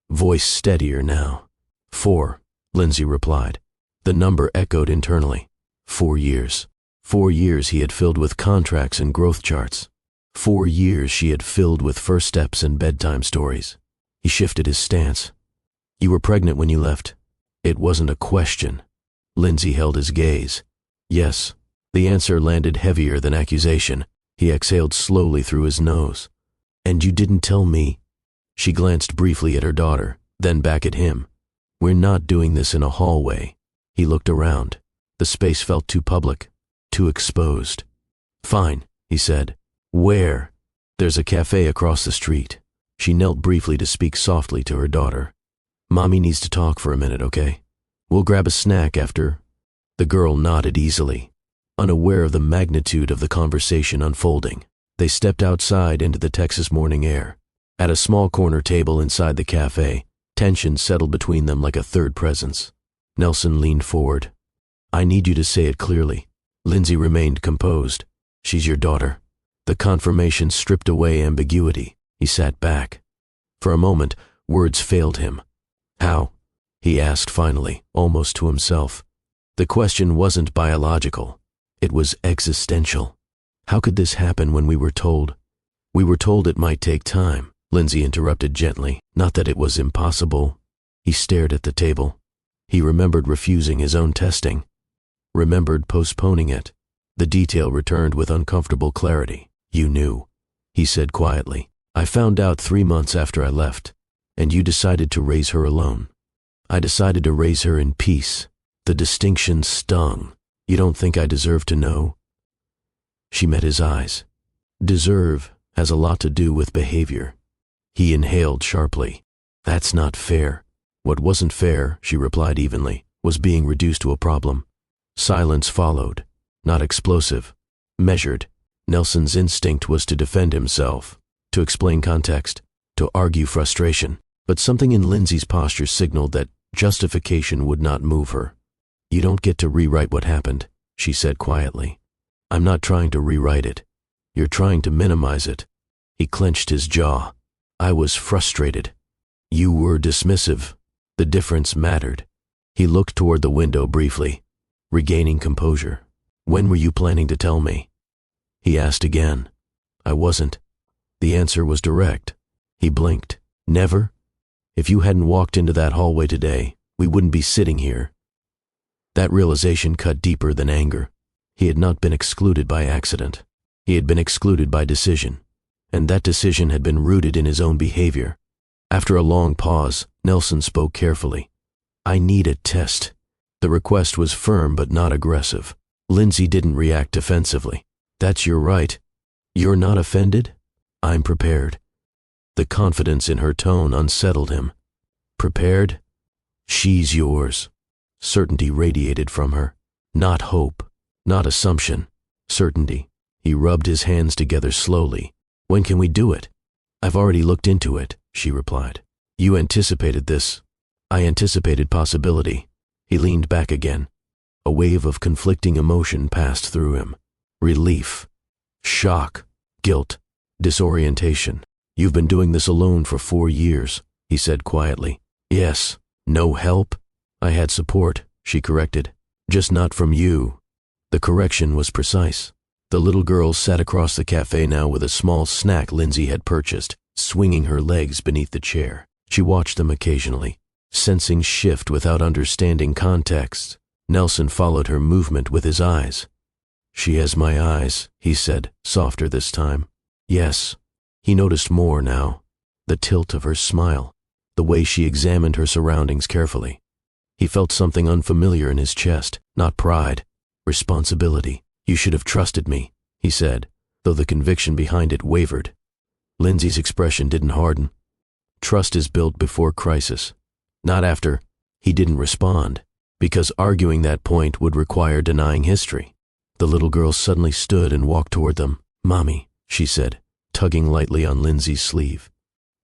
voice steadier now. 4, Lindsey replied. The number echoed internally. 4 years. 4 years he had filled with contracts and growth charts. 4 years she had filled with first steps and bedtime stories. He shifted his stance. "You were pregnant when you left." It wasn't a question. Lindsey held his gaze. "Yes." The answer landed heavier than accusation. He exhaled slowly through his nose. "And you didn't tell me?" She glanced briefly at her daughter, then back at him. "We're not doing this in a hallway." He looked around. The space felt too public, too exposed. "Fine," he said. "Where?" "There's a cafe across the street." She knelt briefly to speak softly to her daughter. "Mommy needs to talk for a minute, okay? We'll grab a snack after." The girl nodded easily, unaware of the magnitude of the conversation unfolding. They stepped outside into the Texas morning air. At a small corner table inside the cafe, tension settled between them like a third presence. Nelson leaned forward. "I need you to say it clearly." Lindsey remained composed. "She's your daughter." The confirmation stripped away ambiguity. He sat back. For a moment, words failed him. "How?" he asked finally, almost to himself. The question wasn't biological. It was existential. How could this happen when we were told? "We were told it might take time," Lindsey interrupted gently. "Not that it was impossible." He stared at the table. He remembered refusing his own testing. Remembered postponing it. The detail returned with uncomfortable clarity. "You knew," he said quietly. "I found out 3 months after I left, and you decided to raise her alone." "I decided to raise her in peace." The distinction stung. "You don't think I deserve to know?" She met his eyes. "Deserve has a lot to do with behavior." He inhaled sharply. "That's not fair." "What wasn't fair," she replied evenly, "was being reduced to a problem." Silence followed, not explosive, measured. Nelson's instinct was to defend himself, to explain context, to argue frustration, but something in Lindsey's posture signaled that justification would not move her. "You don't get to rewrite what happened," she said quietly. "I'm not trying to rewrite it. You're trying to minimize it." He clenched his jaw. "I was frustrated. You were dismissive. The difference mattered." He looked toward the window briefly, regaining composure. "When were you planning to tell me?" he asked again. "I wasn't." The answer was direct. He blinked. "Never? If you hadn't walked into that hallway today, we wouldn't be sitting here." That realization cut deeper than anger. He had not been excluded by accident. He had been excluded by decision, and that decision had been rooted in his own behavior. After a long pause, Nelson spoke carefully. "I need a test." The request was firm but not aggressive. Lindsey didn't react defensively. "That's your right. You're not offended?" "I'm prepared." The confidence in her tone unsettled him. "Prepared?" "She's yours." Certainty radiated from her. Not hope, not assumption. Certainty. He rubbed his hands together slowly. "When can we do it?" "I've already looked into it," she replied. "You anticipated this." "I anticipated possibility." He leaned back again. A wave of conflicting emotion passed through him. Relief, shock, guilt, disorientation. "You've been doing this alone for 4 years," he said quietly. Yes. No help? I had support, she corrected. Just not from you. The correction was precise. The little girl sat across the cafe now with a small snack Lindsey had purchased, swinging her legs beneath the chair. She watched them occasionally, sensing shift without understanding context. Nelson followed her movement with his eyes. She has my eyes, he said, softer this time. Yes. He noticed more now. The tilt of her smile, the way she examined her surroundings carefully. He felt something unfamiliar in his chest, not pride, responsibility. You should have trusted me, he said, though the conviction behind it wavered. Lindsey's expression didn't harden. Trust is built before crisis, not after. He didn't respond, because arguing that point would require denying history. The little girl suddenly stood and walked toward them. Mommy, she said, tugging lightly on Lindsey's sleeve.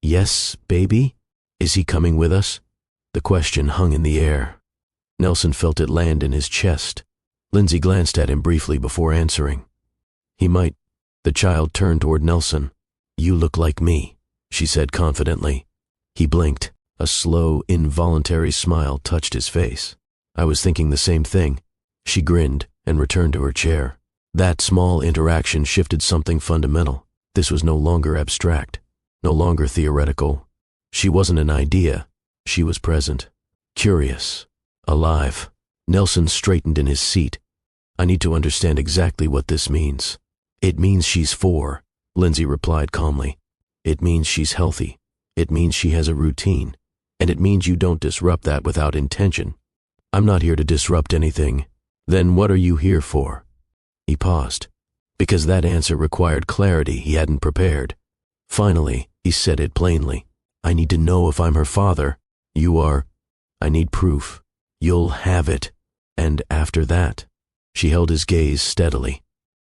Yes, baby? Is he coming with us? The question hung in the air. Nelson felt it land in his chest. Lindsey glanced at him briefly before answering. He might. The child turned toward Nelson. You look like me, she said confidently. He blinked. A slow, involuntary smile touched his face. I was thinking the same thing. She grinned and returned to her chair. That small interaction shifted something fundamental. This was no longer abstract, no longer theoretical. She wasn't an idea. She was present, curious, alive. Nelson straightened in his seat. I need to understand exactly what this means. It means she's 4, Lindsey replied calmly. It means she's healthy. It means she has a routine. And it means you don't disrupt that without intention. I'm not here to disrupt anything. Then what are you here for? He paused, because that answer required clarity he hadn't prepared. Finally, he said it plainly. I need to know if I'm her father. You are. I need proof. You'll have it. And after that? She held his gaze steadily.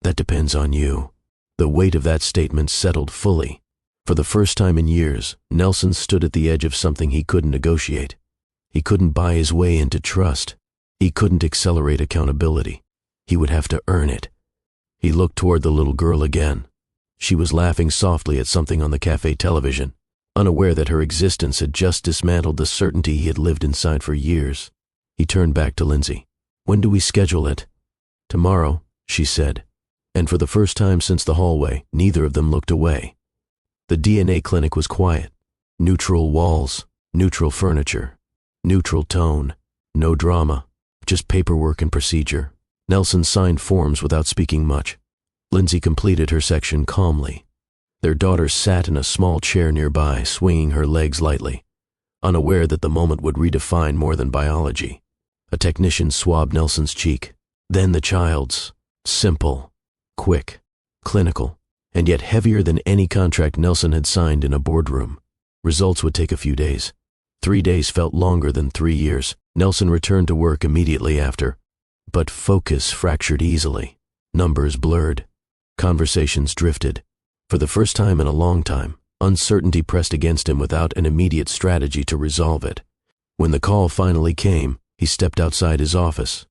That depends on you. The weight of that statement settled fully. For the first time in years, Nelson stood at the edge of something he couldn't negotiate. He couldn't buy his way into trust. He couldn't accelerate accountability. He would have to earn it. He looked toward the little girl again. She was laughing softly at something on the cafe television, unaware that her existence had just dismantled the certainty he had lived inside for years. He turned back to Lindsey. When do we schedule it? Tomorrow, she said. And for the first time since the hallway, neither of them looked away. The DNA clinic was quiet. Neutral walls, neutral furniture, neutral tone, no drama, just paperwork and procedure. Nelson signed forms without speaking much. Lindsey completed her section calmly. Their daughter sat in a small chair nearby, swinging her legs lightly, unaware that the moment would redefine more than biology. A technician swabbed Nelson's cheek, then the child's. Simple, quick, clinical, and yet heavier than any contract Nelson had signed in a boardroom. Results would take a few days. 3 days felt longer than 3 years. Nelson returned to work immediately after. But focus fractured easily. Numbers blurred. Conversations drifted. For the first time in a long time, uncertainty pressed against him without an immediate strategy to resolve it. When the call finally came, he stepped outside his office.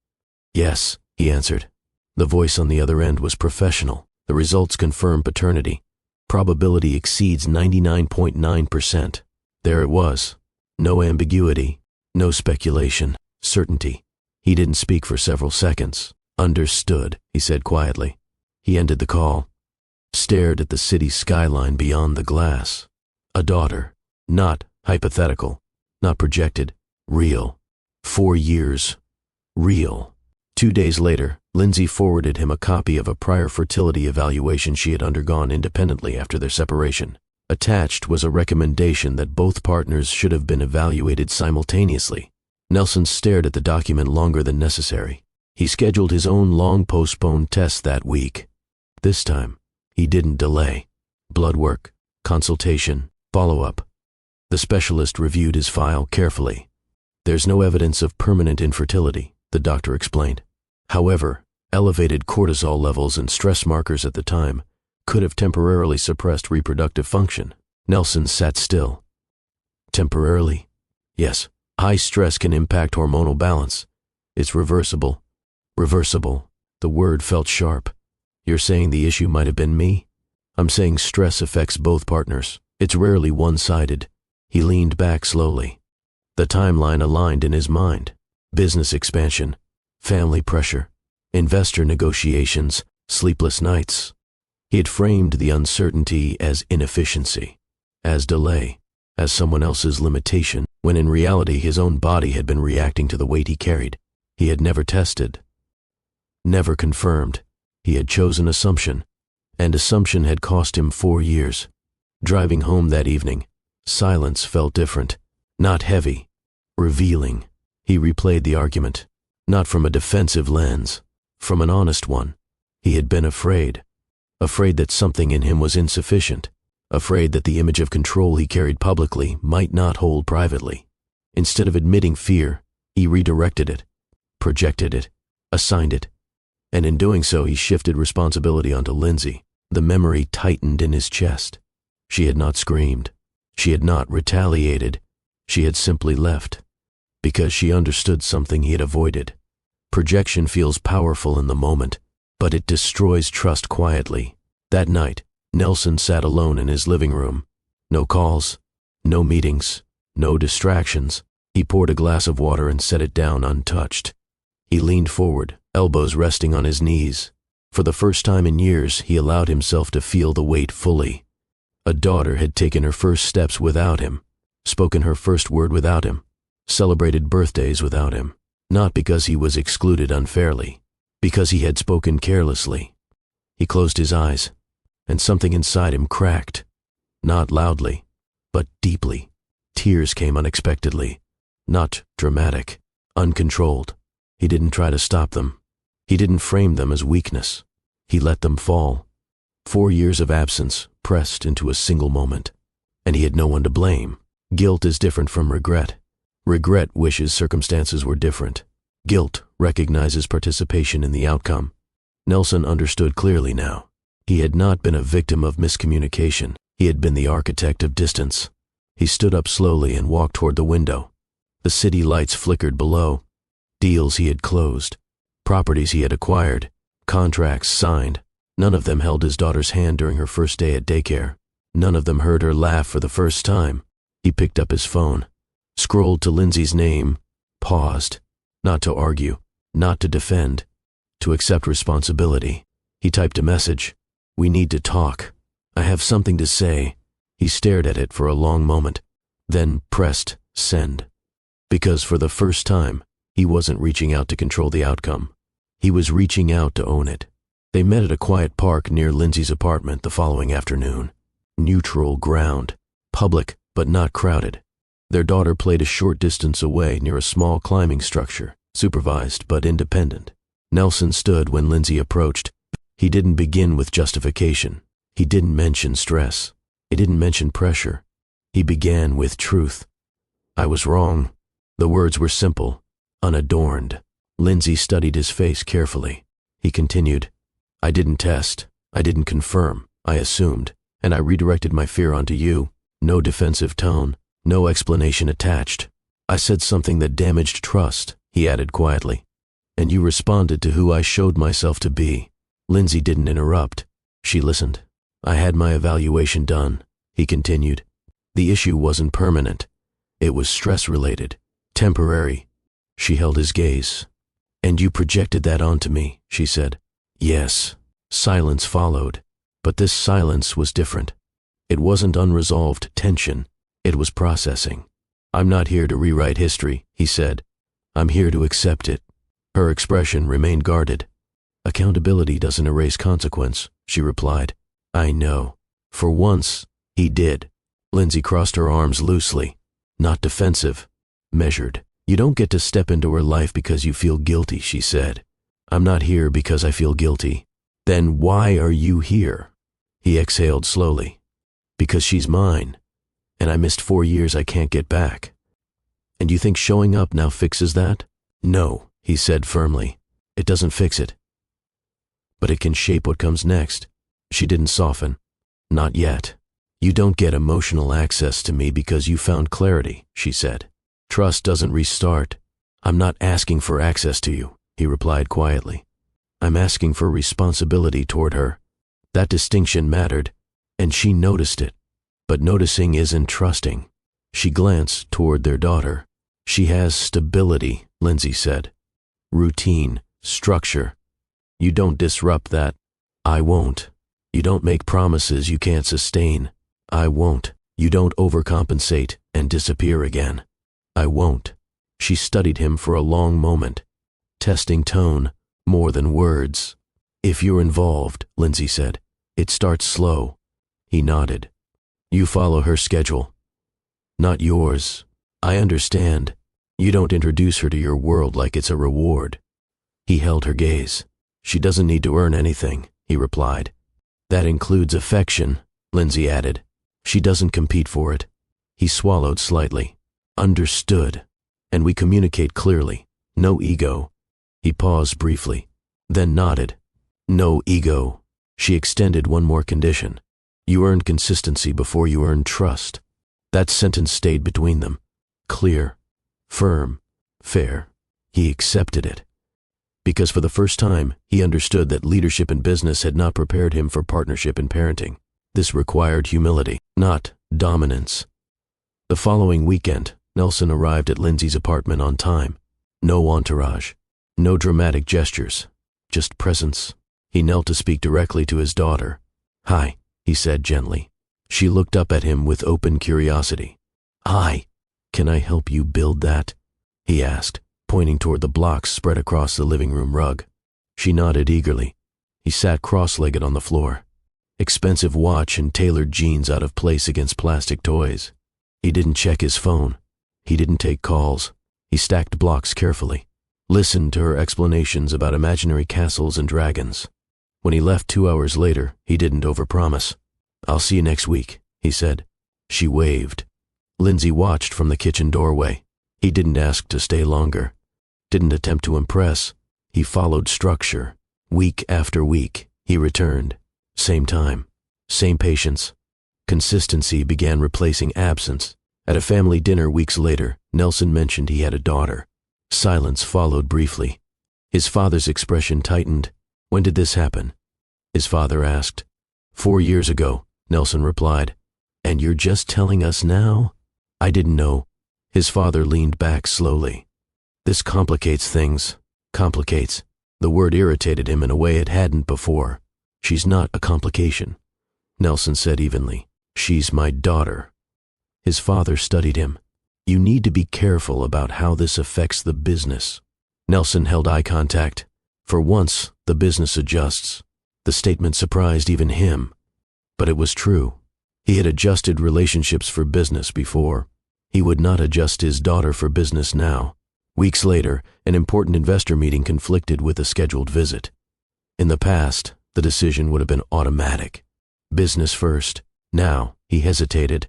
Yes, he answered. The voice on the other end was professional. The results confirmed paternity. Probability exceeds 99.9%. There it was. No ambiguity, no speculation, certainty. He didn't speak for several seconds. Understood, he said quietly. He ended the call, stared at the city skyline beyond the glass. A daughter, not hypothetical, not projected, real. 4 years, real. 2 days later, Lindsey forwarded him a copy of a prior fertility evaluation she had undergone independently after their separation. Attached was a recommendation that both partners should have been evaluated simultaneously. Nelson stared at the document longer than necessary. He scheduled his own long-postponed test that week. This time, he didn't delay. Blood work, consultation, follow-up. The specialist reviewed his file carefully. There's no evidence of permanent infertility, the doctor explained. However, elevated cortisol levels and stress markers at the time could have temporarily suppressed reproductive function. Nelson sat still. Temporarily? Yes. High stress can impact hormonal balance. It's reversible. Reversible. The word felt sharp. You're saying the issue might have been me? I'm saying stress affects both partners. It's rarely one-sided. He leaned back slowly. The timeline aligned in his mind. Business expansion, family pressure, investor negotiations, sleepless nights. He had framed the uncertainty as inefficiency, as delay, as someone else's limitation, when in reality his own body had been reacting to the weight he carried. He had never tested, never confirmed. He had chosen assumption, and assumption had cost him 4 years. Driving home that evening, silence felt different, not heavy, revealing. He replayed the argument, not from a defensive lens, from an honest one. He had been afraid that something in him was insufficient, afraid that the image of control he carried publicly might not hold privately. Instead of admitting fear, he redirected it, projected it, assigned it, and in doing so he shifted responsibility onto Lindsey. The memory tightened in his chest. She had not screamed. She had not retaliated. She had simply left, because she understood something he had avoided. Projection feels powerful in the moment, but it destroys trust quietly. That night, Nelson sat alone in his living room. No calls, no meetings, no distractions. He poured a glass of water and set it down untouched. He leaned forward, elbows resting on his knees. For the first time in years, he allowed himself to feel the weight fully. A daughter had taken her first steps without him, spoken her first word without him, celebrated birthdays without him, not because he was excluded unfairly, because he had spoken carelessly. He closed his eyes, and something inside him cracked, not loudly, but deeply. Tears came unexpectedly, not dramatic, uncontrolled. He didn't try to stop them. He didn't frame them as weakness. He let them fall. 4 years of absence pressed into a single moment, and he had no one to blame. Guilt is different from regret. Regret wishes circumstances were different. Guilt recognizes participation in the outcome. Nelson understood clearly now. He had not been a victim of miscommunication. He had been the architect of distance. He stood up slowly and walked toward the window. The city lights flickered below. Deals he had closed, properties he had acquired, contracts signed. None of them held his daughter's hand during her first day at daycare. None of them heard her laugh for the first time. He picked up his phone, scrolled to Lindsey's name, paused, not to argue, not to defend, to accept responsibility. He typed a message. "We need to talk. I have something to say." He stared at it for a long moment, then pressed send. Because for the first time, he wasn't reaching out to control the outcome. He was reaching out to own it. They met at a quiet park near Lindsey's apartment the following afternoon. Neutral ground, public but not crowded. Their daughter played a short distance away near a small climbing structure, supervised but independent. Nelson stood when Lindsey approached. He didn't begin with justification. He didn't mention stress. He didn't mention pressure. He began with truth. "I was wrong." The words were simple, unadorned. Lindsey studied his face carefully. He continued, "I didn't test. I didn't confirm. I assumed, and I redirected my fear onto you. No defensive tone, no explanation attached. I said something that damaged trust," he added quietly. "And you responded to who I showed myself to be." Lindsey didn't interrupt. She listened. "I had my evaluation done," he continued. "The issue wasn't permanent. It was stress-related, temporary." She held his gaze. "And you projected that onto me," she said. "Yes." Silence followed, but this silence was different. It wasn't unresolved tension. It was processing. "I'm not here to rewrite history," he said. "I'm here to accept it." Her expression remained guarded. "Accountability doesn't erase consequence," she replied. "I know." For once, he did. Lindsey crossed her arms loosely, not defensive, measured. "You don't get to step into her life because you feel guilty," she said. "I'm not here because I feel guilty." "Then why are you here?" He exhaled slowly. "Because she's mine, and I missed 4 years I can't get back." "And you think showing up now fixes that?" "No," he said firmly. "It doesn't fix it. But it can shape what comes next." She didn't soften. "Not yet. You don't get emotional access to me because you found clarity," she said. "Trust doesn't restart." "I'm not asking for access to you," he replied quietly. "I'm asking for responsibility toward her." That distinction mattered, and she noticed it. But noticing isn't trusting. She glanced toward their daughter. She has stability, Lindsey said. Routine, structure. You don't disrupt that. I won't. You don't make promises you can't sustain. I won't. You don't overcompensate and disappear again. I won't. She studied him for a long moment, testing tone more than words. If you're involved, Lindsey said, it starts slow. He nodded. You follow her schedule. Not yours. I understand. You don't introduce her to your world like it's a reward. He held her gaze. She doesn't need to earn anything, he replied. That includes affection, Lindsey added. She doesn't compete for it. He swallowed slightly. Understood. And we communicate clearly. No ego. He paused briefly, then nodded. No ego. She extended one more condition. You earned consistency before you earned trust. That sentence stayed between them. Clear, firm, fair. He accepted it. Because for the first time, he understood that leadership in business had not prepared him for partnership in parenting. This required humility, not dominance. The following weekend, Nelson arrived at Lindsey's apartment on time. No entourage, no dramatic gestures, just presence. He knelt to speak directly to his daughter. Hi, he said gently. She looked up at him with open curiosity. Hi, can I help you build that? He asked, pointing toward the blocks spread across the living room rug. She nodded eagerly. He sat cross-legged on the floor. Expensive watch and tailored jeans out of place against plastic toys. He didn't check his phone. He didn't take calls. He stacked blocks carefully, listened to her explanations about imaginary castles and dragons. When he left 2 hours later, he didn't overpromise. I'll see you next week, he said. She waved. Lindsey watched from the kitchen doorway. He didn't ask to stay longer. Didn't attempt to impress. He followed structure. Week after week, he returned. Same time, same patience. Consistency began replacing absence. At a family dinner weeks later, Nelson mentioned he had a daughter. Silence followed briefly. His father's expression tightened. When did this happen? His father asked. 4 years ago, Nelson replied. And you're just telling us now? I didn't know. His father leaned back slowly. This complicates things. Complicates. The word irritated him in a way it hadn't before. She's not a complication. Nelson said evenly. She's my daughter. His father studied him. You need to be careful about how this affects the business. Nelson held eye contact. For once, the business adjusts. The statement surprised even him. But it was true. He had adjusted relationships for business before. He would not adjust his daughter for business now. Weeks later, an important investor meeting conflicted with a scheduled visit. In the past, the decision would have been automatic. Business first. Now, he hesitated.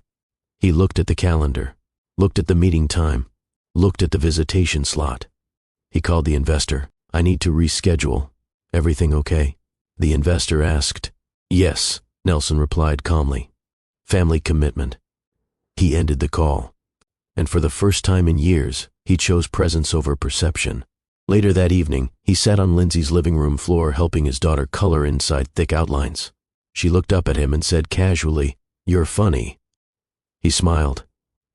He looked at the calendar, looked at the meeting time, looked at the visitation slot. He called the investor. I need to reschedule. Everything okay? The investor asked. Yes, Nelson replied calmly. Family commitment. He ended the call. And for the first time in years, he chose presence over perception. Later that evening, he sat on Lindsey's living room floor helping his daughter color inside thick outlines. She looked up at him and said casually, You're funny. He smiled.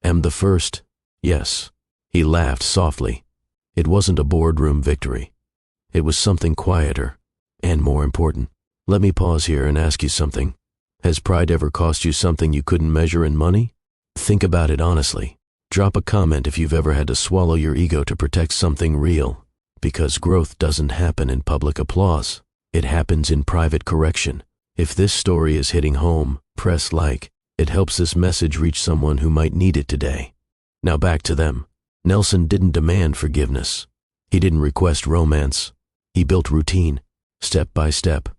Am the first? Yes. He laughed softly. It wasn't a boardroom victory. It was something quieter and more important. Let me pause here and ask you something. Has pride ever cost you something you couldn't measure in money? Think about it honestly. Drop a comment if you've ever had to swallow your ego to protect something real. Because growth doesn't happen in public applause. It happens in private correction. If this story is hitting home, press like. It helps this message reach someone who might need it today. Now back to them. Nelson didn't demand forgiveness. He didn't request romance. He built routine, step by step.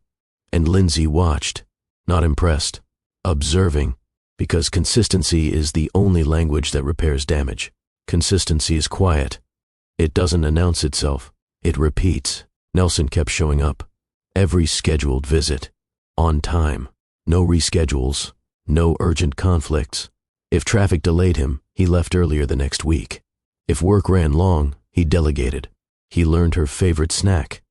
And Lindsey watched, not impressed, observing, because consistency is the only language that repairs damage. Consistency is quiet. It doesn't announce itself. It repeats. Nelson kept showing up. Every scheduled visit. On time. No reschedules. No urgent conflicts. If traffic delayed him, he left earlier the next week. If work ran long, he delegated. He learned her favorite snack.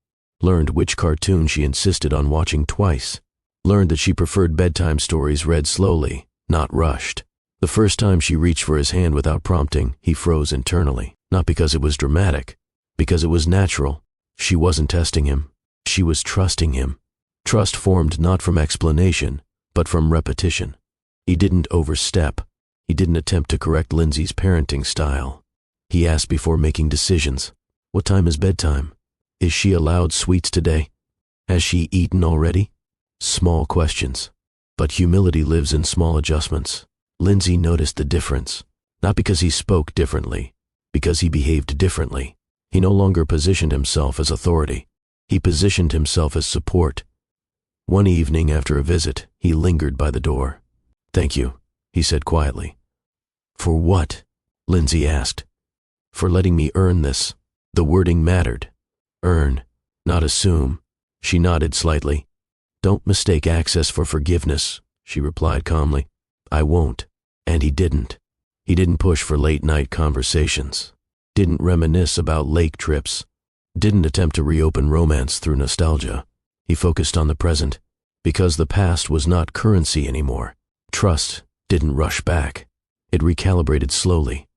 Learned which cartoon she insisted on watching twice. Learned that she preferred bedtime stories read slowly, not rushed. The first time she reached for his hand without prompting, he froze internally. Not because it was dramatic, because it was natural. She wasn't testing him. She was trusting him. Trust formed not from explanation, but from repetition. He didn't overstep. He didn't attempt to correct Lindsey's parenting style. He asked before making decisions. What time is bedtime? Is she allowed sweets today? Has she eaten already? Small questions. But humility lives in small adjustments. Lindsey noticed the difference, not because he spoke differently, because he behaved differently. He no longer positioned himself as authority. He positioned himself as support. One evening after a visit, he lingered by the door. "Thank you," he said quietly. "For what?" Lindsey asked. "For letting me earn this." The wording mattered. Earn, not assume. She nodded slightly. "Don't mistake access for forgiveness," she replied calmly. "I won't." And he didn't. He didn't push for late-night conversations. Didn't reminisce about lake trips. Didn't attempt to reopen romance through nostalgia. He focused on the present, because the past was not currency anymore. Trust didn't rush back. It recalibrated slowly.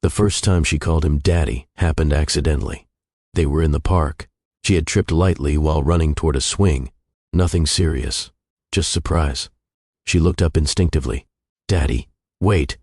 The first time she called him Daddy happened accidentally. They were in the park. She had tripped lightly while running toward a swing. Nothing serious, just surprise. She looked up instinctively. "Daddy, wait."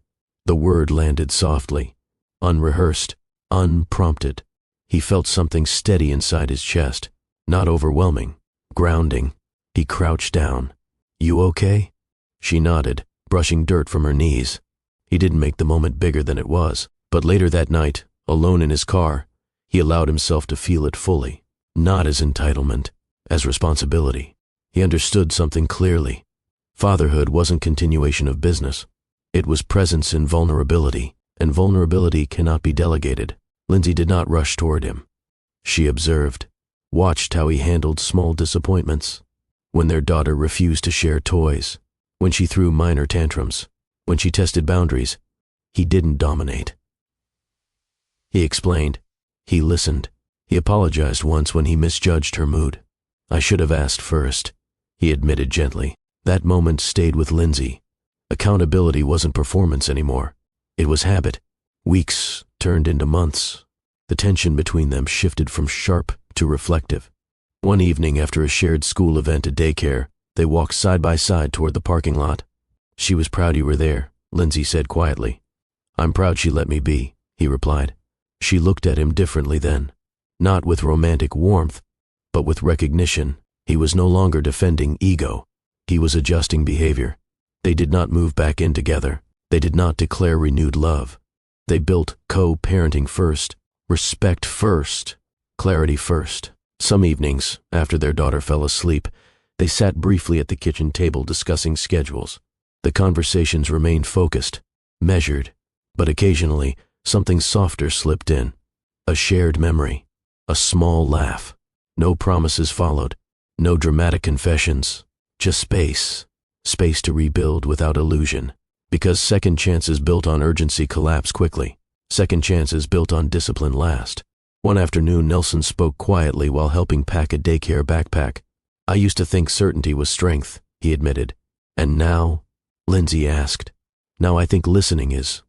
The word landed softly, unrehearsed, unprompted. He felt something steady inside his chest, not overwhelming, grounding. He crouched down. "You okay?" She nodded, brushing dirt from her knees. He didn't make the moment bigger than it was, but later that night, alone in his car, he allowed himself to feel it fully, not as entitlement, as responsibility. He understood something clearly. Fatherhood wasn't continuation of business. It was presence in vulnerability, and vulnerability cannot be delegated. Lindsey did not rush toward him. She observed, watched how he handled small disappointments. When their daughter refused to share toys, when she threw minor tantrums, when she tested boundaries, he didn't dominate. He explained. He listened. He apologized once when he misjudged her mood. "I should have asked first," he admitted gently. That moment stayed with Lindsey. Accountability wasn't performance anymore. It was habit. Weeks turned into months. The tension between them shifted from sharp to reflective. One evening after a shared school event at Daycare, they walked side by side toward the parking lot. "She was proud you were there," Lindsey said quietly. "I'm proud she let me be," he replied. She looked at him differently then, not with romantic warmth, but with recognition. He was no longer defending ego. He was adjusting behavior. They did not move back in together. They did not declare renewed love. They built co-parenting first, respect first, clarity first. Some evenings, after their daughter fell asleep, they sat briefly at the kitchen table discussing schedules. The conversations remained focused, measured, but occasionally something softer slipped in. A shared memory, a small laugh. No promises followed, no dramatic confessions, just space. Space to rebuild without illusion. Because second chances built on urgency collapse quickly. Second chances built on discipline last. One afternoon, Nelson spoke quietly while helping pack a daycare backpack. "I used to think certainty was strength," he admitted. "And now?" Lindsey asked. "Now I think listening is."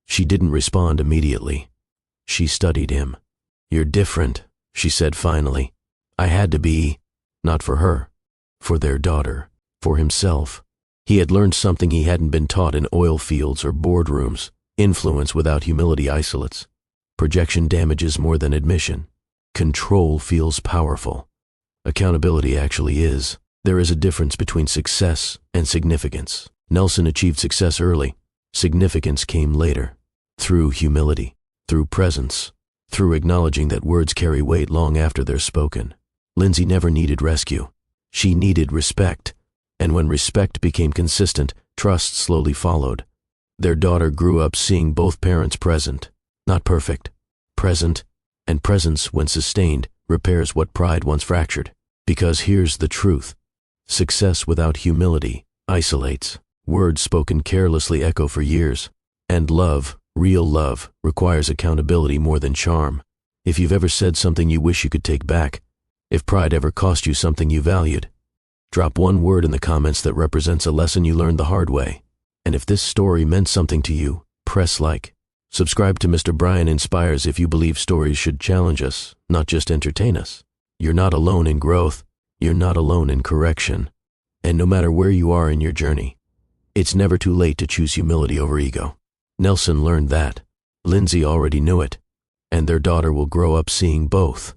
She didn't respond immediately. She studied him. "You're different," she said finally. "I had to be, not for her, for their daughter, for himself." He had learned something he hadn't been taught in oil fields or boardrooms. Influence without humility isolates. Projection damages more than admission. Control feels powerful. Accountability actually is. There is a difference between success and significance. Nelson achieved success early. Significance came later. Through humility, through presence, through acknowledging that words carry weight long after they're spoken. Lindsey never needed rescue. She needed respect. And when respect became consistent, trust slowly followed. Their daughter grew up seeing both parents present. Not perfect, present, and presence, when sustained, repairs what pride once fractured. Because here's the truth. Success without humility isolates. Words spoken carelessly echo for years. And love, real love, requires accountability more than charm. If you've ever said something you wish you could take back, if pride ever cost you something you valued, drop one word in the comments that represents a lesson you learned the hard way. And if this story meant something to you, press like. Subscribe to Mr. Brian Inspires if you believe stories should challenge us, not just entertain us. You're not alone in growth. You're not alone in correction. And no matter where you are in your journey, it's never too late to choose humility over ego. Nelson learned that. Lindsey already knew it. And their daughter will grow up seeing both.